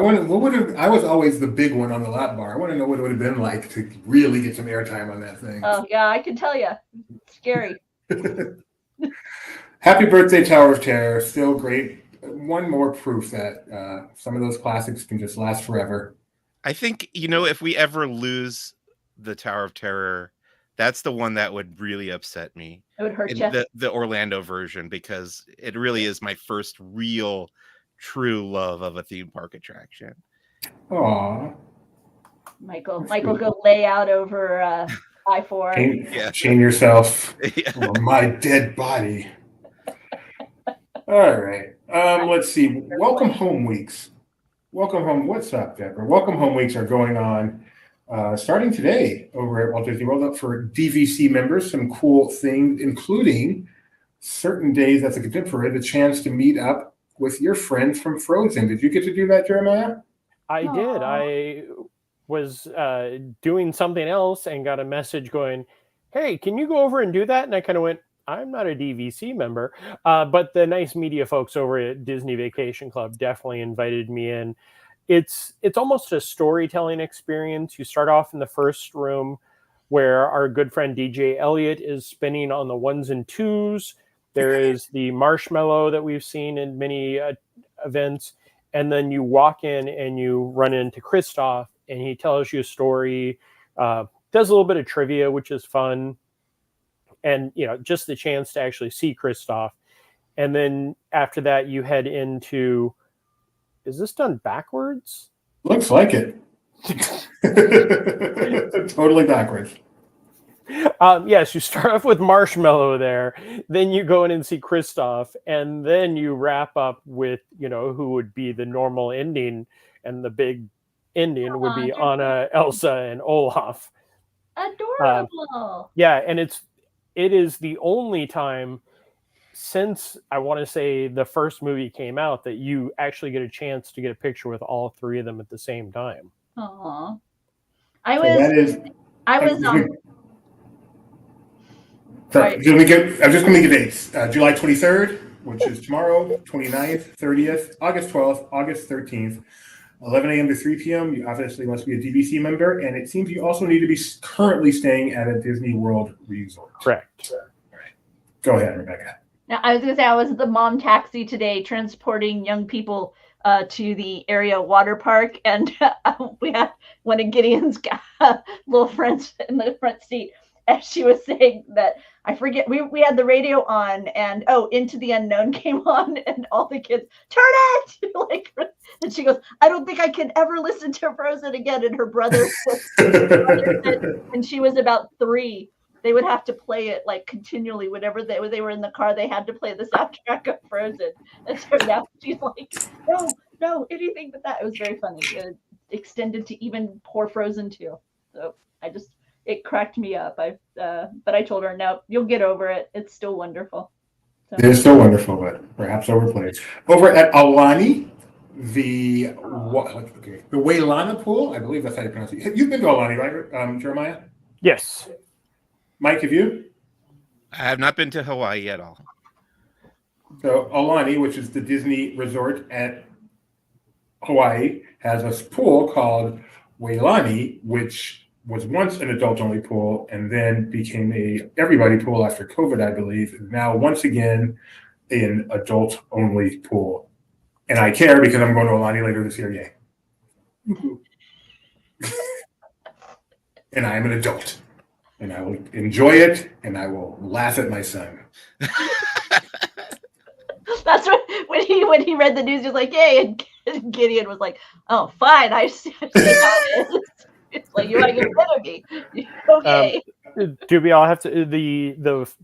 was always the big one on the lap bar. I want to know what it would have been like to really get some airtime on that thing.
Oh, yeah, I can tell you. It's scary.
Happy birthday, Tower of Terror. Still great. One more proof that some of those classics can just last forever.
I think, if we ever lose the Tower of Terror, that's the one that would really upset me.
It would hurt you.
The Orlando version, because it really is my first real, true love of a theme park attraction.
Aww.
Michael, go lay out over I-4.
Chain yourself on my dead body. All right. Let's see. Welcome home weeks. Welcome home. What's up, Deborah? Welcome home weeks are going on starting today over at Walt Disney World. Up for DVC members, some cool things, including certain days that's a contemporary, the chance to meet up with your friends from Frozen. Did you get to do that, Jeremiah?
I did. I was doing something else and got a message going, hey, can you go over and do that? And I kind of went, I'm not a DVC member, but the nice media folks over at Disney Vacation Club definitely invited me in. It's almost a storytelling experience. You start off in the first room where our good friend DJ Elliott is spinning on the ones and twos. There is the marshmallow that we've seen in many events. And then you walk in and you run into Kristoff, and he tells you a story, does a little bit of trivia, which is fun. And, just the chance to actually see Kristoff. And then after that, you head into, is this done backwards?
Looks like it. Totally backwards.
Yes, you start off with Marshmallow there, then you go in and see Kristoff, and then you wrap up with, who would be the normal ending, and the big ending would be
Aw,
Anna, Elsa, and Olaf.
Adorable.
Yeah, and it is the only time since I want to say the first movie came out that you actually get a chance to get a picture with all three of them at the same time.
Aw.
So that is. Sorry, I'm just going to give dates. July 23rd, which is tomorrow, 29th, 30th, August 12th, August 13th, 11 a.m. to 3 p.m. You obviously must be a DVC member, and it seems you also need to be currently staying at a Disney World resort.
Correct.
All right. Go ahead, Rebecca.
Now, I was going to say, I was at the mom taxi today transporting young people to the area water park, and we had one of Gideon's little friends in the front seat, and she was saying that, I forget, we had the radio on, and Into the Unknown came on, and all the kids, turn it! Like, and she goes, I don't think I can ever listen to Frozen again. And her brother said, when she was about 3, they would have to play it like continually. Whenever they were in the car, they had to play the soundtrack of Frozen. And so now she's like, no, anything but that. It was very funny. It extended to even poor Frozen 2. So it cracked me up. But I told her, no, you'll get over it. It's still wonderful. So.
It is still wonderful, but perhaps overplayed. Over at Alani, the Wailana pool, I believe that's how you pronounce it. You've been to Alani, right, Jeremiah?
Yes.
Mike, have you?
I have not been to Hawaii at all.
So Alani, which is the Disney resort at Hawaii, has a pool called Wailani, which was once an adult-only pool and then became a everybody pool after COVID, I believe. Now, once again, an adult-only pool. And I care because I'm going to Alani later this year. Yay. And I am an adult. And I will enjoy it, and I will laugh at my son.
That's what when he read the news, he was like, "Yay!" And Gideon was like, "Oh, fine. I see how it is." It's like, you want to get rid of me? Okay.
Do we all have to the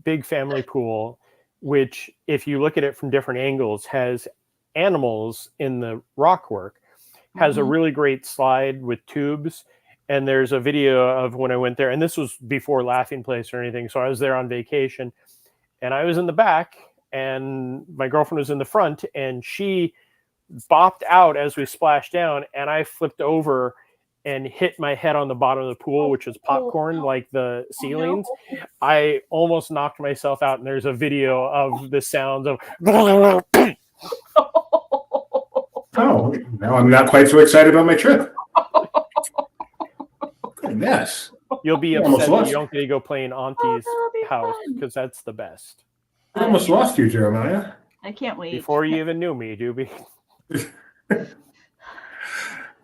big family pool, which, if you look at it from different angles, has animals in the rock work, has a really great slide with tubes. And there's a video of when I went there, and this was before Laughing Place or anything. So I was there on vacation, and I was in the back, and my girlfriend was in the front, and she bopped out as we splashed down, and I flipped over and hit my head on the bottom of the pool, which is popcorn, like the ceilings. I almost knocked myself out, and there's a video of the sounds of.
Oh, now I'm not quite so excited about my trip. Goodness.
You'll be upset that you don't get to go play in Auntie's house, because that's the best.
I almost lost you, Jeremiah.
I can't wait.
Before you even knew me, Doobie.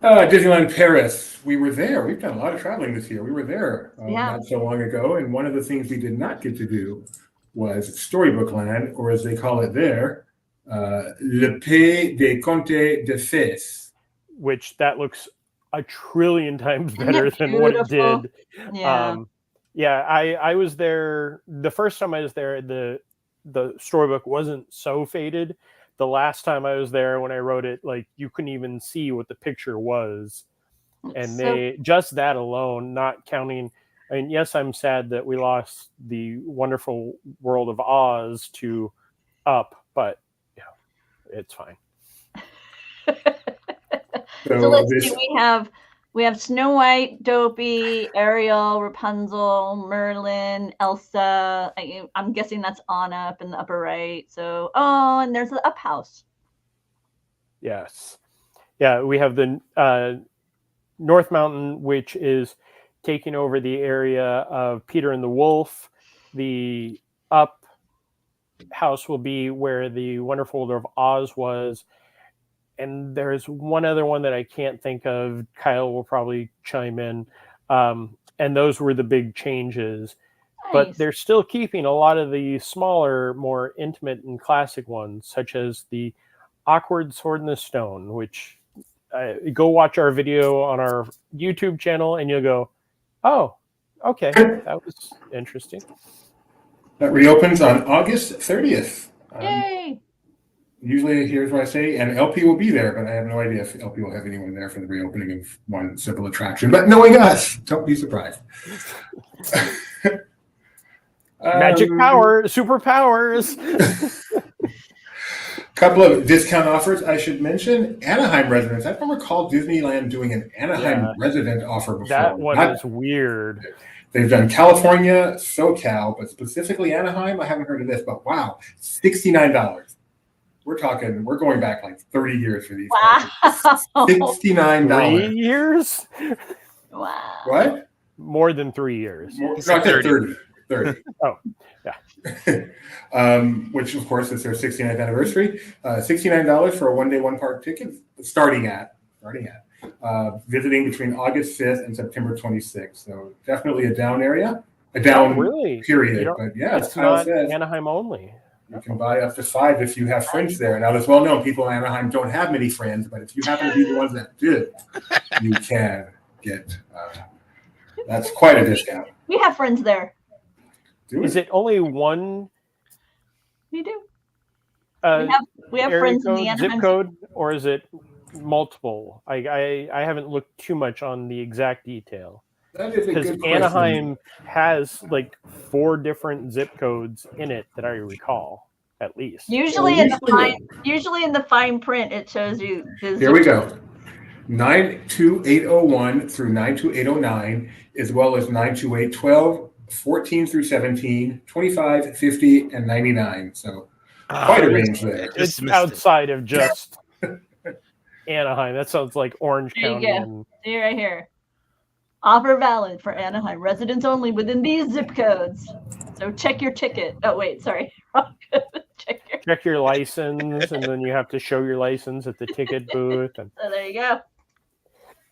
Disneyland Paris. We were there. We've done a lot of traveling this year. We were there not so long ago. And one of the things we did not get to do was Storybook Land, or as they call it there, Le Pays des Contes de Fées.
Which that looks a trillion times better than what it did.
Yeah.
I was there. The first time I was there, the storybook wasn't so faded. The last time I was there, when I wrote it, like, you couldn't even see what the picture was. And they just that alone, not counting. I mean, yes, I'm sad that we lost the Wonderful World of Oz to Up, but yeah, it's fine.
So let's see. We have Snow White, Dopey, Ariel, Rapunzel, Merlin, Elsa. I'm guessing that's Anna up in the upper right. So, and there's the Up House.
Yes. Yeah, we have the North Mountain, which is taking over the area of Peter and the Wolf. The Up House will be where the Wonderful World of Oz was. And there's one other one that I can't think of. Kyle will probably chime in. And those were the big changes. Nice. But they're still keeping a lot of the smaller, more intimate and classic ones, such as the Awkward Sword in the Stone, which go watch our video on our YouTube channel and you'll go, oh, Okay, that was interesting.
That reopens on August 30th.
Yay!
Usually, here's what I say, and LP will be there, but I have no idea if LP will have anyone there for the reopening of one simple attraction. But knowing us, don't be surprised.
Magic power, superpowers.
Couple of discount offers I should mention. Anaheim residents. I don't recall Disneyland doing an Anaheim resident offer before.
That one is weird.
They've done California, SoCal, but specifically Anaheim, I haven't heard of this, but wow, $69. We're going back like 30 years for these.
Wow.
$69.
3 years?
Wow.
What?
More than 3 years.
No, I said 30. 30.
Oh,
yeah. Which, of course, is their 69th anniversary. $69 for a one-day, one-park ticket, starting at. Visiting between August 5th and September 26th. So definitely a down area. A down period. But yeah,
it's not Anaheim only.
You can buy up to 5 if you have friends there. Now, it's well known people in Anaheim don't have many friends, but if you happen to be the ones that did, you can get, that's quite a discount.
We have friends there.
Is it only one?
We do. We have
area
friends
code,
in the Anaheim
zip code, or is it multiple? I haven't looked too much on the exact detail.
That is a
because
good question.
Anaheim has like 4 different zip codes in it that I recall, at least.
Usually in the fine print, it shows you.
Here we go. 92801 through 92809, as well as 92812, 14 through 17, 25, 50, and 99. So quite a range there.
It's outside of just Anaheim. That sounds like Orange
There
County.
you go. See right here. Offer valid for Anaheim residents only within these zip codes. So check your ticket. Oh wait, sorry.
Check your license, and then you have to show your license at the ticket booth. And
so there you go.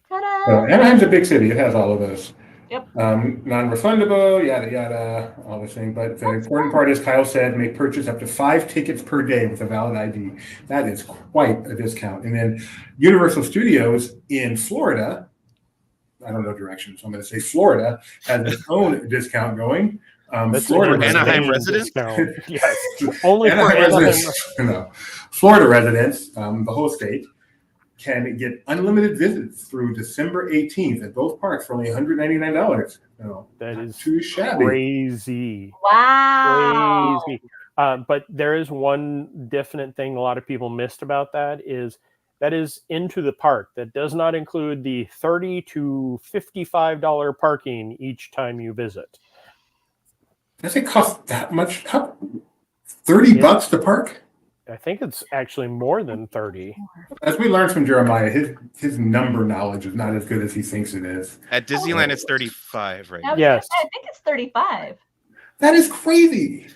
Ta-da!
So Anaheim's a big city. It has all of those.
Yep.
Non-refundable, yada yada, all this thing. But the important part is, Kyle said, may purchase up to 5 tickets per day with a valid ID. That is quite a discount. And then Universal Studios in Florida, I don't know directions, so I'm going to say Florida, has its own discount going.
Florida Anaheim residents?
Yes. Only for Anaheim.
No. Florida residents, the whole state, can get unlimited visits through December 18th at both parks for only $199. So
that is
too shabby.
Crazy.
Wow.
Crazy. But there is one definite thing a lot of people missed about that is into the park. That does not include the $30 to $55 parking each time you visit.
Does it cost that much? $30 to park?
I think it's actually more than 30.
As we learned from Jeremiah, his number knowledge is not as good as he thinks it is.
At Disneyland, it's 35 right now.
Yes.
I think it's 35.
That is crazy.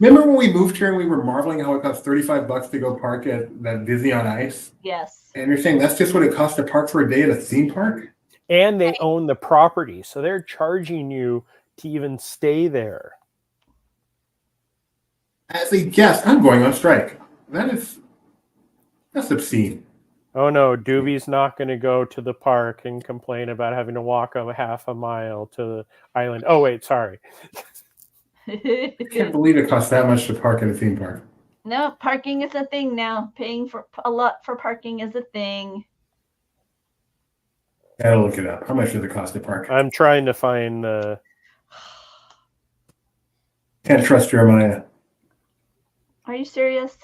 Remember when we moved here and we were marveling how it cost $35 to go park at that Disney on Ice?
Yes.
And you're saying that's just what it costs to park for a day at a theme park?
And they own the property, so they're charging you to even stay there.
As a guest, I'm going on strike. That's obscene.
Oh no, Doobie's not going to go to the park and complain about having to walk a half a mile to the island. Oh wait, sorry.
I can't believe it costs that much to park at a theme park.
No, parking is a thing now. Paying for a lot for parking is a thing.
Gotta look it up. How much does it cost to park?
I'm trying to find the.
Can't trust Jeremiah.
Are you serious?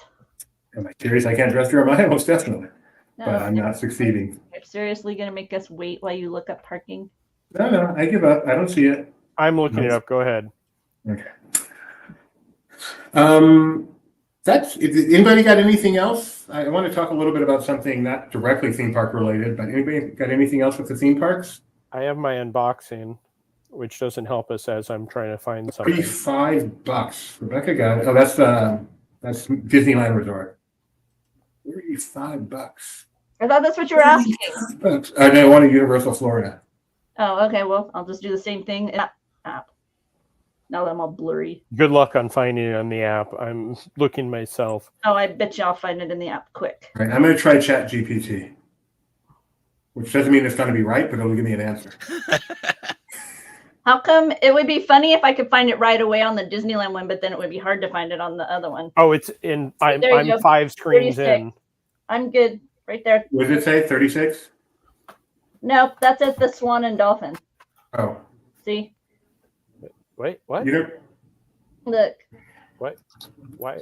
Am I serious? I can't trust Jeremiah? Most definitely.
No,
But I'm not succeeding.
You're seriously going to make us wait while you look up parking?
No, I give up. I don't see it.
I'm looking it up. Go ahead.
Okay. Anybody got anything else? I want to talk a little bit about something not directly theme park related, but anybody got anything else with the theme parks?
I have my unboxing, which doesn't help us as I'm trying to find something.
$35. Rebecca got it. Oh, that's Disneyland Resort. $35.
I thought that's what you were asking.
I wanted Universal Florida.
Oh, okay. Well, I'll just do the same thing. App. Now that I'm all blurry.
Good luck on finding it on the app. I'm looking myself.
Oh, I bet you I'll find it in the app quick.
All right, I'm going to try ChatGPT, which doesn't mean it's going to be right, but it'll give me an answer.
How come it would be funny if I could find it right away on the Disneyland one, but then it would be hard to find it on the other one?
Oh, it's in. I'm
There you go.
5 screens
36.
in.
I'm good right there.
What did it say? 36?
Nope, that's at the Swan and Dolphin.
Oh,
See?
Wait, what?
you know,
Look.
What? Why?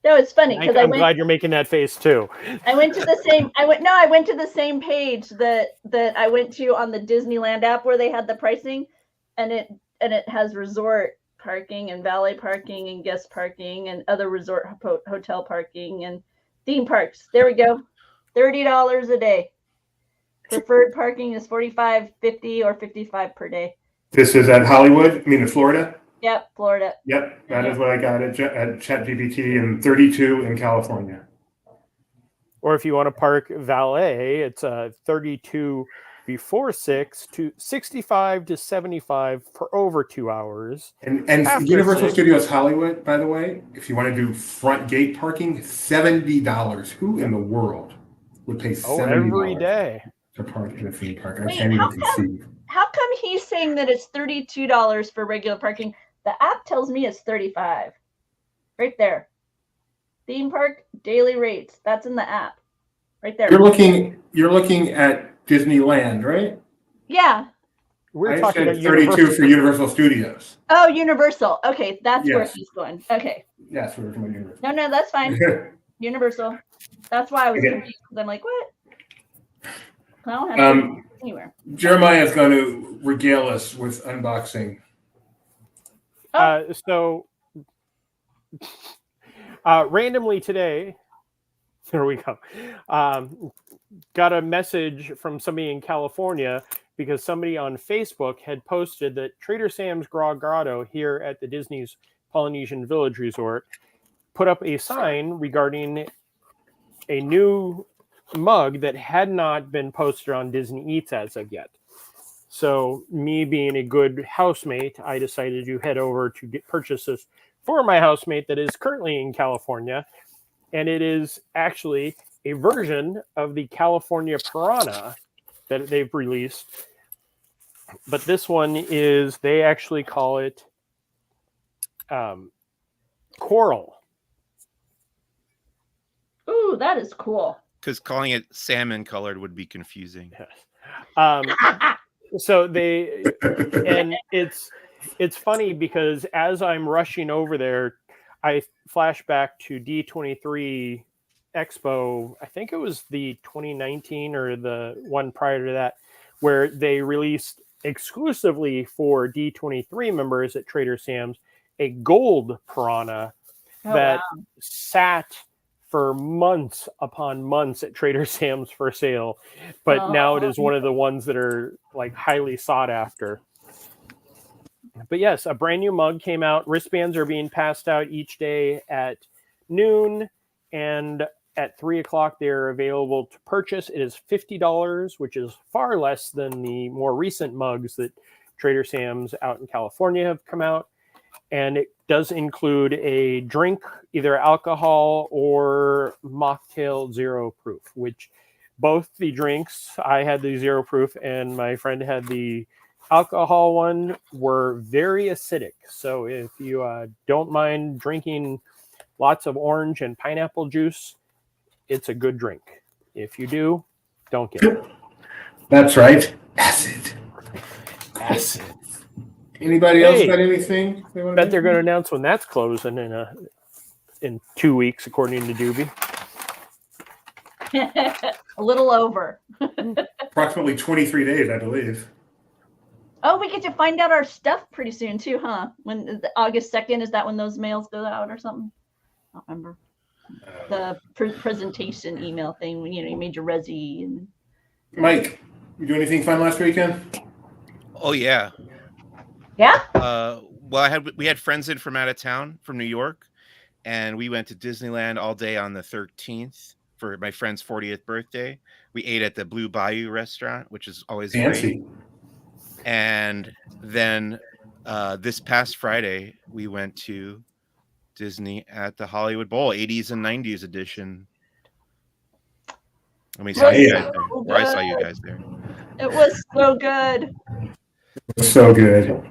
No, it's funny because
I'm glad you're making that face too.
I went to the same. I went to the same page that I went to on the Disneyland app where they had the pricing, and it has resort parking and valet parking and guest parking and other resort hotel parking and theme parks. There we go, $30 a day. Preferred parking is $45, $50, or $55 per day.
this is at Hollywood. I mean, in Florida.
Yep, Florida.
Yep, that is what I got at ChatGPT, and 32 in California.
Or if you want to park valet, it's 32 before 6 to 65 to 75 for over 2 hours.
And
After
Universal
6.
Studios Hollywood, by the way, if you want to do front gate parking, $70. Who in the world would pay $70
every day
to park in a theme park? I
Wait,
can't even
how
conceive.
How come he's saying that it's $32 for regular parking? The app tells me it's $35. Right there. Theme park daily rates. That's in the app. Right there.
You're looking at Disneyland, right?
Yeah.
We're
I
talking
said
about
32 for Universal Studios.
Oh, Universal. Okay, that's where
Yes.
he's going. Okay.
Yes, we're talking about Universal.
No, that's fine. Universal. That's why I was
Okay.
confused. I'm like, what? I don't have to anywhere.
Jeremiah is going to regale us with unboxing.
So randomly today, there we go. Got a message from somebody in California because somebody on Facebook had posted that Trader Sam's Grotto here at the Disney's Polynesian Village Resort put up a sign regarding a new mug that had not been posted on Disney Eats as of yet. So me being a good housemate, I decided to head over to purchase this for my housemate that is currently in California. And it is actually a version of the California Piranha that they've released. But this one is, they actually call it Coral.
Ooh, that is cool.
Because calling it salmon colored would be confusing.
So they, and it's funny because as I'm rushing over there, I flash back to D23 Expo. I think it was the 2019 or the one prior to that, where they released exclusively for D23 members at Trader Sam's a gold piranha that sat for months upon months at Trader Sam's for sale, but now it is one of the ones that are like highly sought after. But yes, a brand new mug came out. Wristbands are being passed out each day at noon, and at 3 o'clock they're available to purchase. It is $50, which is far less than the more recent mugs that Trader Sam's out in California have come out. And it does include a drink, either alcohol or mocktail zero proof, which both the drinks, I had the zero proof and my friend had the alcohol one, were very acidic. So if you don't mind drinking lots of orange and pineapple juice, it's a good drink. If you do, don't get it.
That's right. Acid. Anybody else got anything?
Bet they're going to announce when that's closing in 2 weeks, according to Doobie.
A little over.
Approximately 23 days, I believe.
Oh, we get to find out our stuff pretty soon too, huh? When August 2nd, is that when those mails go out or something? I don't remember. The presentation email thing when you made your resi and
Mike, you do anything fun last weekend?
Oh yeah.
Yeah.
Well, we had friends in from out of town, from New York, and we went to Disneyland all day on the 13th for my friend's 40th birthday. We ate at the Blue Bayou restaurant, which is always
Fancy.
great. And then this past Friday, we went to Disney at the Hollywood Bowl, 80s and 90s edition. I mean, I saw you guys there. It was
So good.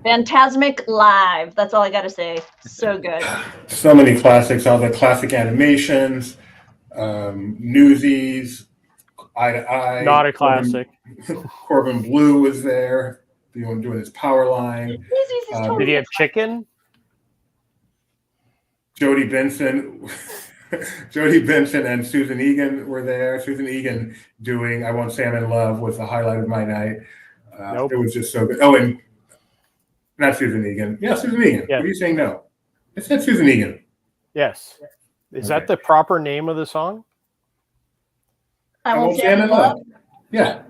Phantasmic Live. That's all I got to say. So good.
So many classics, all the classic animations, Newsies, Eye to Eye.
Not a classic.
Corbin Blue was there, doing his power line.
Newsies is totally
Did he have chicken?
Jody Benson, Jody Benson and Susan Egan were there. Susan Egan doing "I Won't Say I'm in Love" was the highlight of my night.
Nope.
It was just so good. Oh, and not Susan Egan. Yeah, Susan Egan.
Yeah.
What are you saying? No, I said Susan Egan.
Yes. Is that
Okay.
the proper name of the song?
I Won't Say I'm in Love.
Yeah,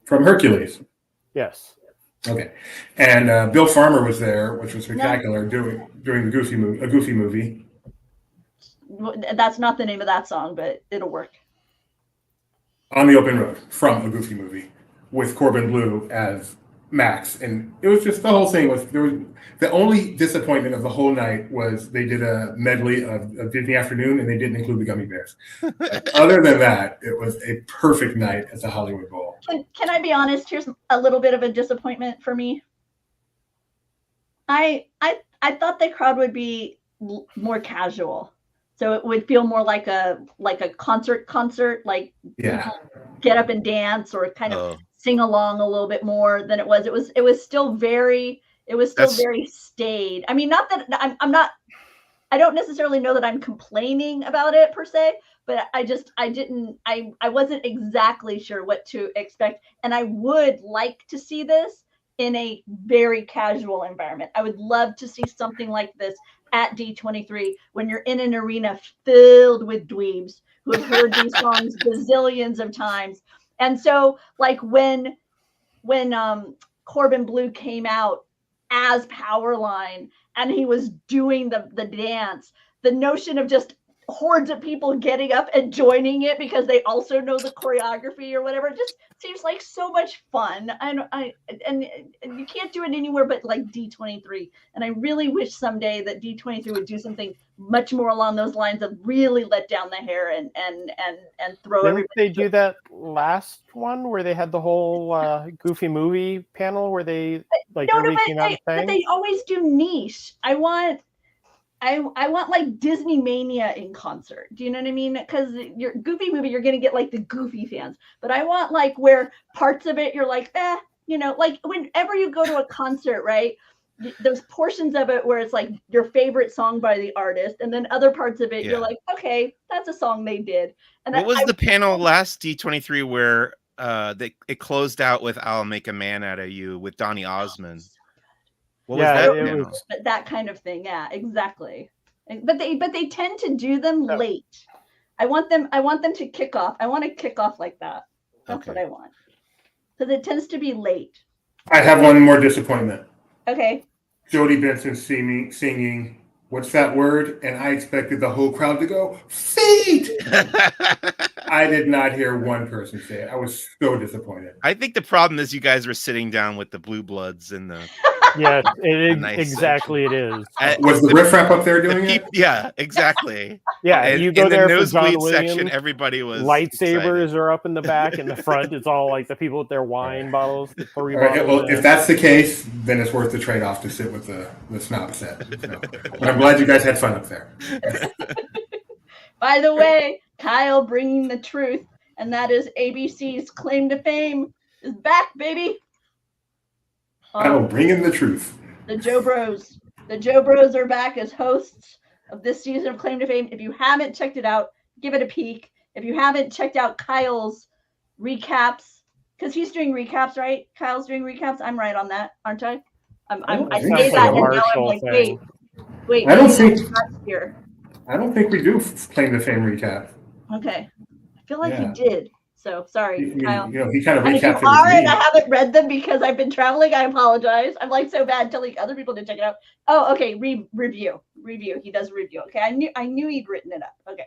from Hercules.
Yes.
Okay, and Bill Farmer was there, which was spectacular, doing the a Goofy movie.
That's not the name of that song, but it'll work.
On the Open Road from a Goofy movie with Corbin Blue as Max, and it was just the whole thing was the only disappointment of the whole night was they did a medley of Disney Afternoon and they didn't include the Gummy Bears. Other than that, it was a perfect night at the Hollywood Bowl.
Can I be honest? Here's a little bit of a disappointment for me. I thought the crowd would be more casual, so it would feel more like a concert, like
Yeah,
get up and dance or kind of sing along a little bit more than it was. It was still very staid. I mean, not that I don't necessarily know that I'm complaining about it per se, but I wasn't exactly sure what to expect. And I would like to see this in a very casual environment. I would love to see something like this at D23 when you're in an arena filled with dweebs who have heard these songs bazillions of times. And so like when Corbin Blue came out as Powerline and he was doing the dance, the notion of just hordes of people getting up and joining it because they also know the choreography or whatever just seems like so much fun. And you can't do it anywhere but like D23. And I really wish someday that D23 would do something much more along those lines of really let down the hair and throw
Didn't
everybody.
they do that last one where they had the whole Goofy movie panel where they like everybody came out and sang?
But they always do niche. I want like Disney Mania in concert. Do you know what I mean? Because your Goofy movie, you're gonna get like the Goofy fans. But I want like where parts of it you're like, like whenever you go to a concert, right? There's portions of it where it's like your favorite song by the artist, and then other parts of it you're like, okay, that's a song they did. And
what was the panel last D23 where it closed out with "I'll Make a Man Out of You" with Donny Osmond? What was that panel?
But that kind of thing, yeah, exactly. But they tend to do them late. I want them to kick off. I want to kick off like that. That's what I want. Because it tends to be late.
I have one more disappointment.
Okay.
Jody Benson singing "What's That Word?" and I expected the whole crowd to go feet. I did not hear one person say it. I was so disappointed.
I think the problem is you guys were sitting down with the Blue Bloods and the.
Yeah, exactly. It is.
Was the Riff Raff up there doing it?
Yeah, exactly.
Yeah,
and
you go
in
there
the
for John
nosebleed
Williams,
section. Everybody was
lightsabers
excited.
are up in the back. In the front, it's all like the people with their wine bottles. The 3
All right,
bottles.
well, if that's the case, then it's worth the trade-off to sit with the snob set. So, but I'm glad you guys had fun up there.
By the way, Kyle bringing the truth, and that is ABC's claim to fame is back, baby.
Kyle bringing the truth.
The Joe Bros. The Joe Bros are back as hosts of this season of Claim to Fame. If you haven't checked it out, give it a peek. If you haven't checked out Kyle's recaps, because he's doing recaps, right? Kyle's doing recaps. I'm right on that, aren't I? I say that, and now I'm like, wait.
I don't think we do Claim to Fame recap.
Okay, I feel like he did. So sorry, Kyle.
He kind of recapped it.
I haven't read them because I've been traveling. I apologize. I'm like so bad telling other people to check it out. Oh, okay. Review. He does review. Okay, I knew he'd written it up. Okay,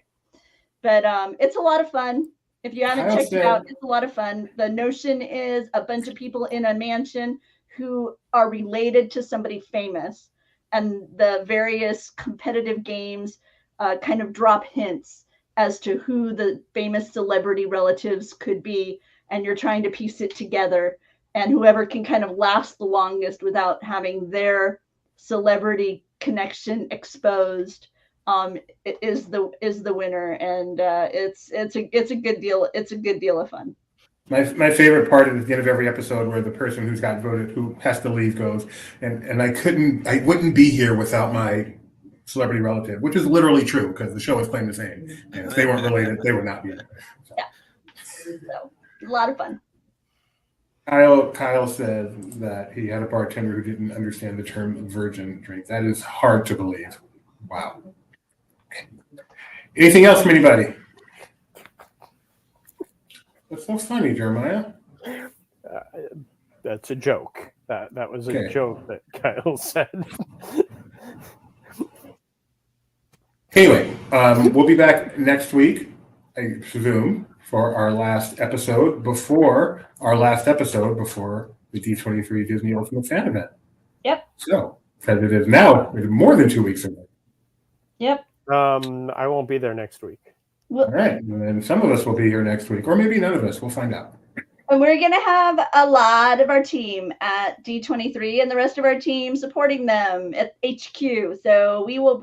but it's a lot of fun. If you haven't checked it out, it's a lot of fun. The notion is a bunch of people in a mansion who are related to somebody famous, and the various competitive games kind of drop hints as to who the famous celebrity relatives could be, and you're trying to piece it together. and whoever can kind of last the longest without having their celebrity connection exposed is the winner, and it's a good deal. It's a good deal of fun.
My favorite part is at the end of every episode where the person who's got voted, who has to leave, goes, and I wouldn't be here without my celebrity relative, which is literally true because the show is claimed the same. And if they weren't related, they would not be here. So.
Yeah, so a lot of fun.
Kyle said that he had a bartender who didn't understand the term virgin drink. That is hard to believe. Wow. Anything else from anybody? What's so funny, Jeremiah?
That's a joke. That was a
Okay.
joke that Kyle said.
Anyway, we'll be back next week, I presume, for our last episode before the D23 Disney Ultimate Fan event.
Yep.
So, because it is now more than 2 weeks away.
Yep.
I won't be there next week.
All right. And then some of us will be here next week, or maybe none of us. We'll find out.
And we're going to have a lot of our team at D23 and the rest of our team supporting them at HQ. So we will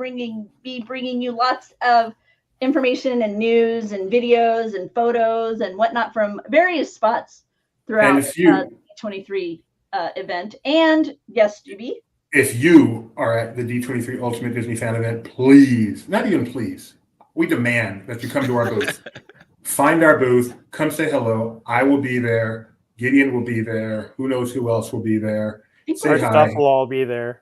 be bringing you lots of information and news and videos and photos and whatnot from various spots throughout the D23 event. And yes, GB?
If you are at the D23 Ultimate Disney Fan event, please, not even please, we demand that you come to our booth. Find our booth, come say hello. I will be there. Gideon will be there. Who knows who else will be there. Say
Our
hi.
stuff will all be there.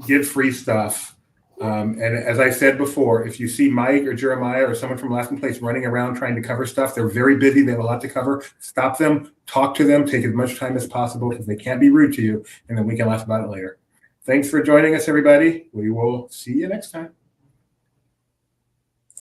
Give free stuff. And as I said before, if you see Mike or Jeremiah or someone from Last in Place running around trying to cover stuff, they're very busy. They have a lot to cover. Stop them, talk to them, take as much time as possible because they can't be rude to you, and then we can laugh about it later. Thanks for joining us, everybody. We will see you next time.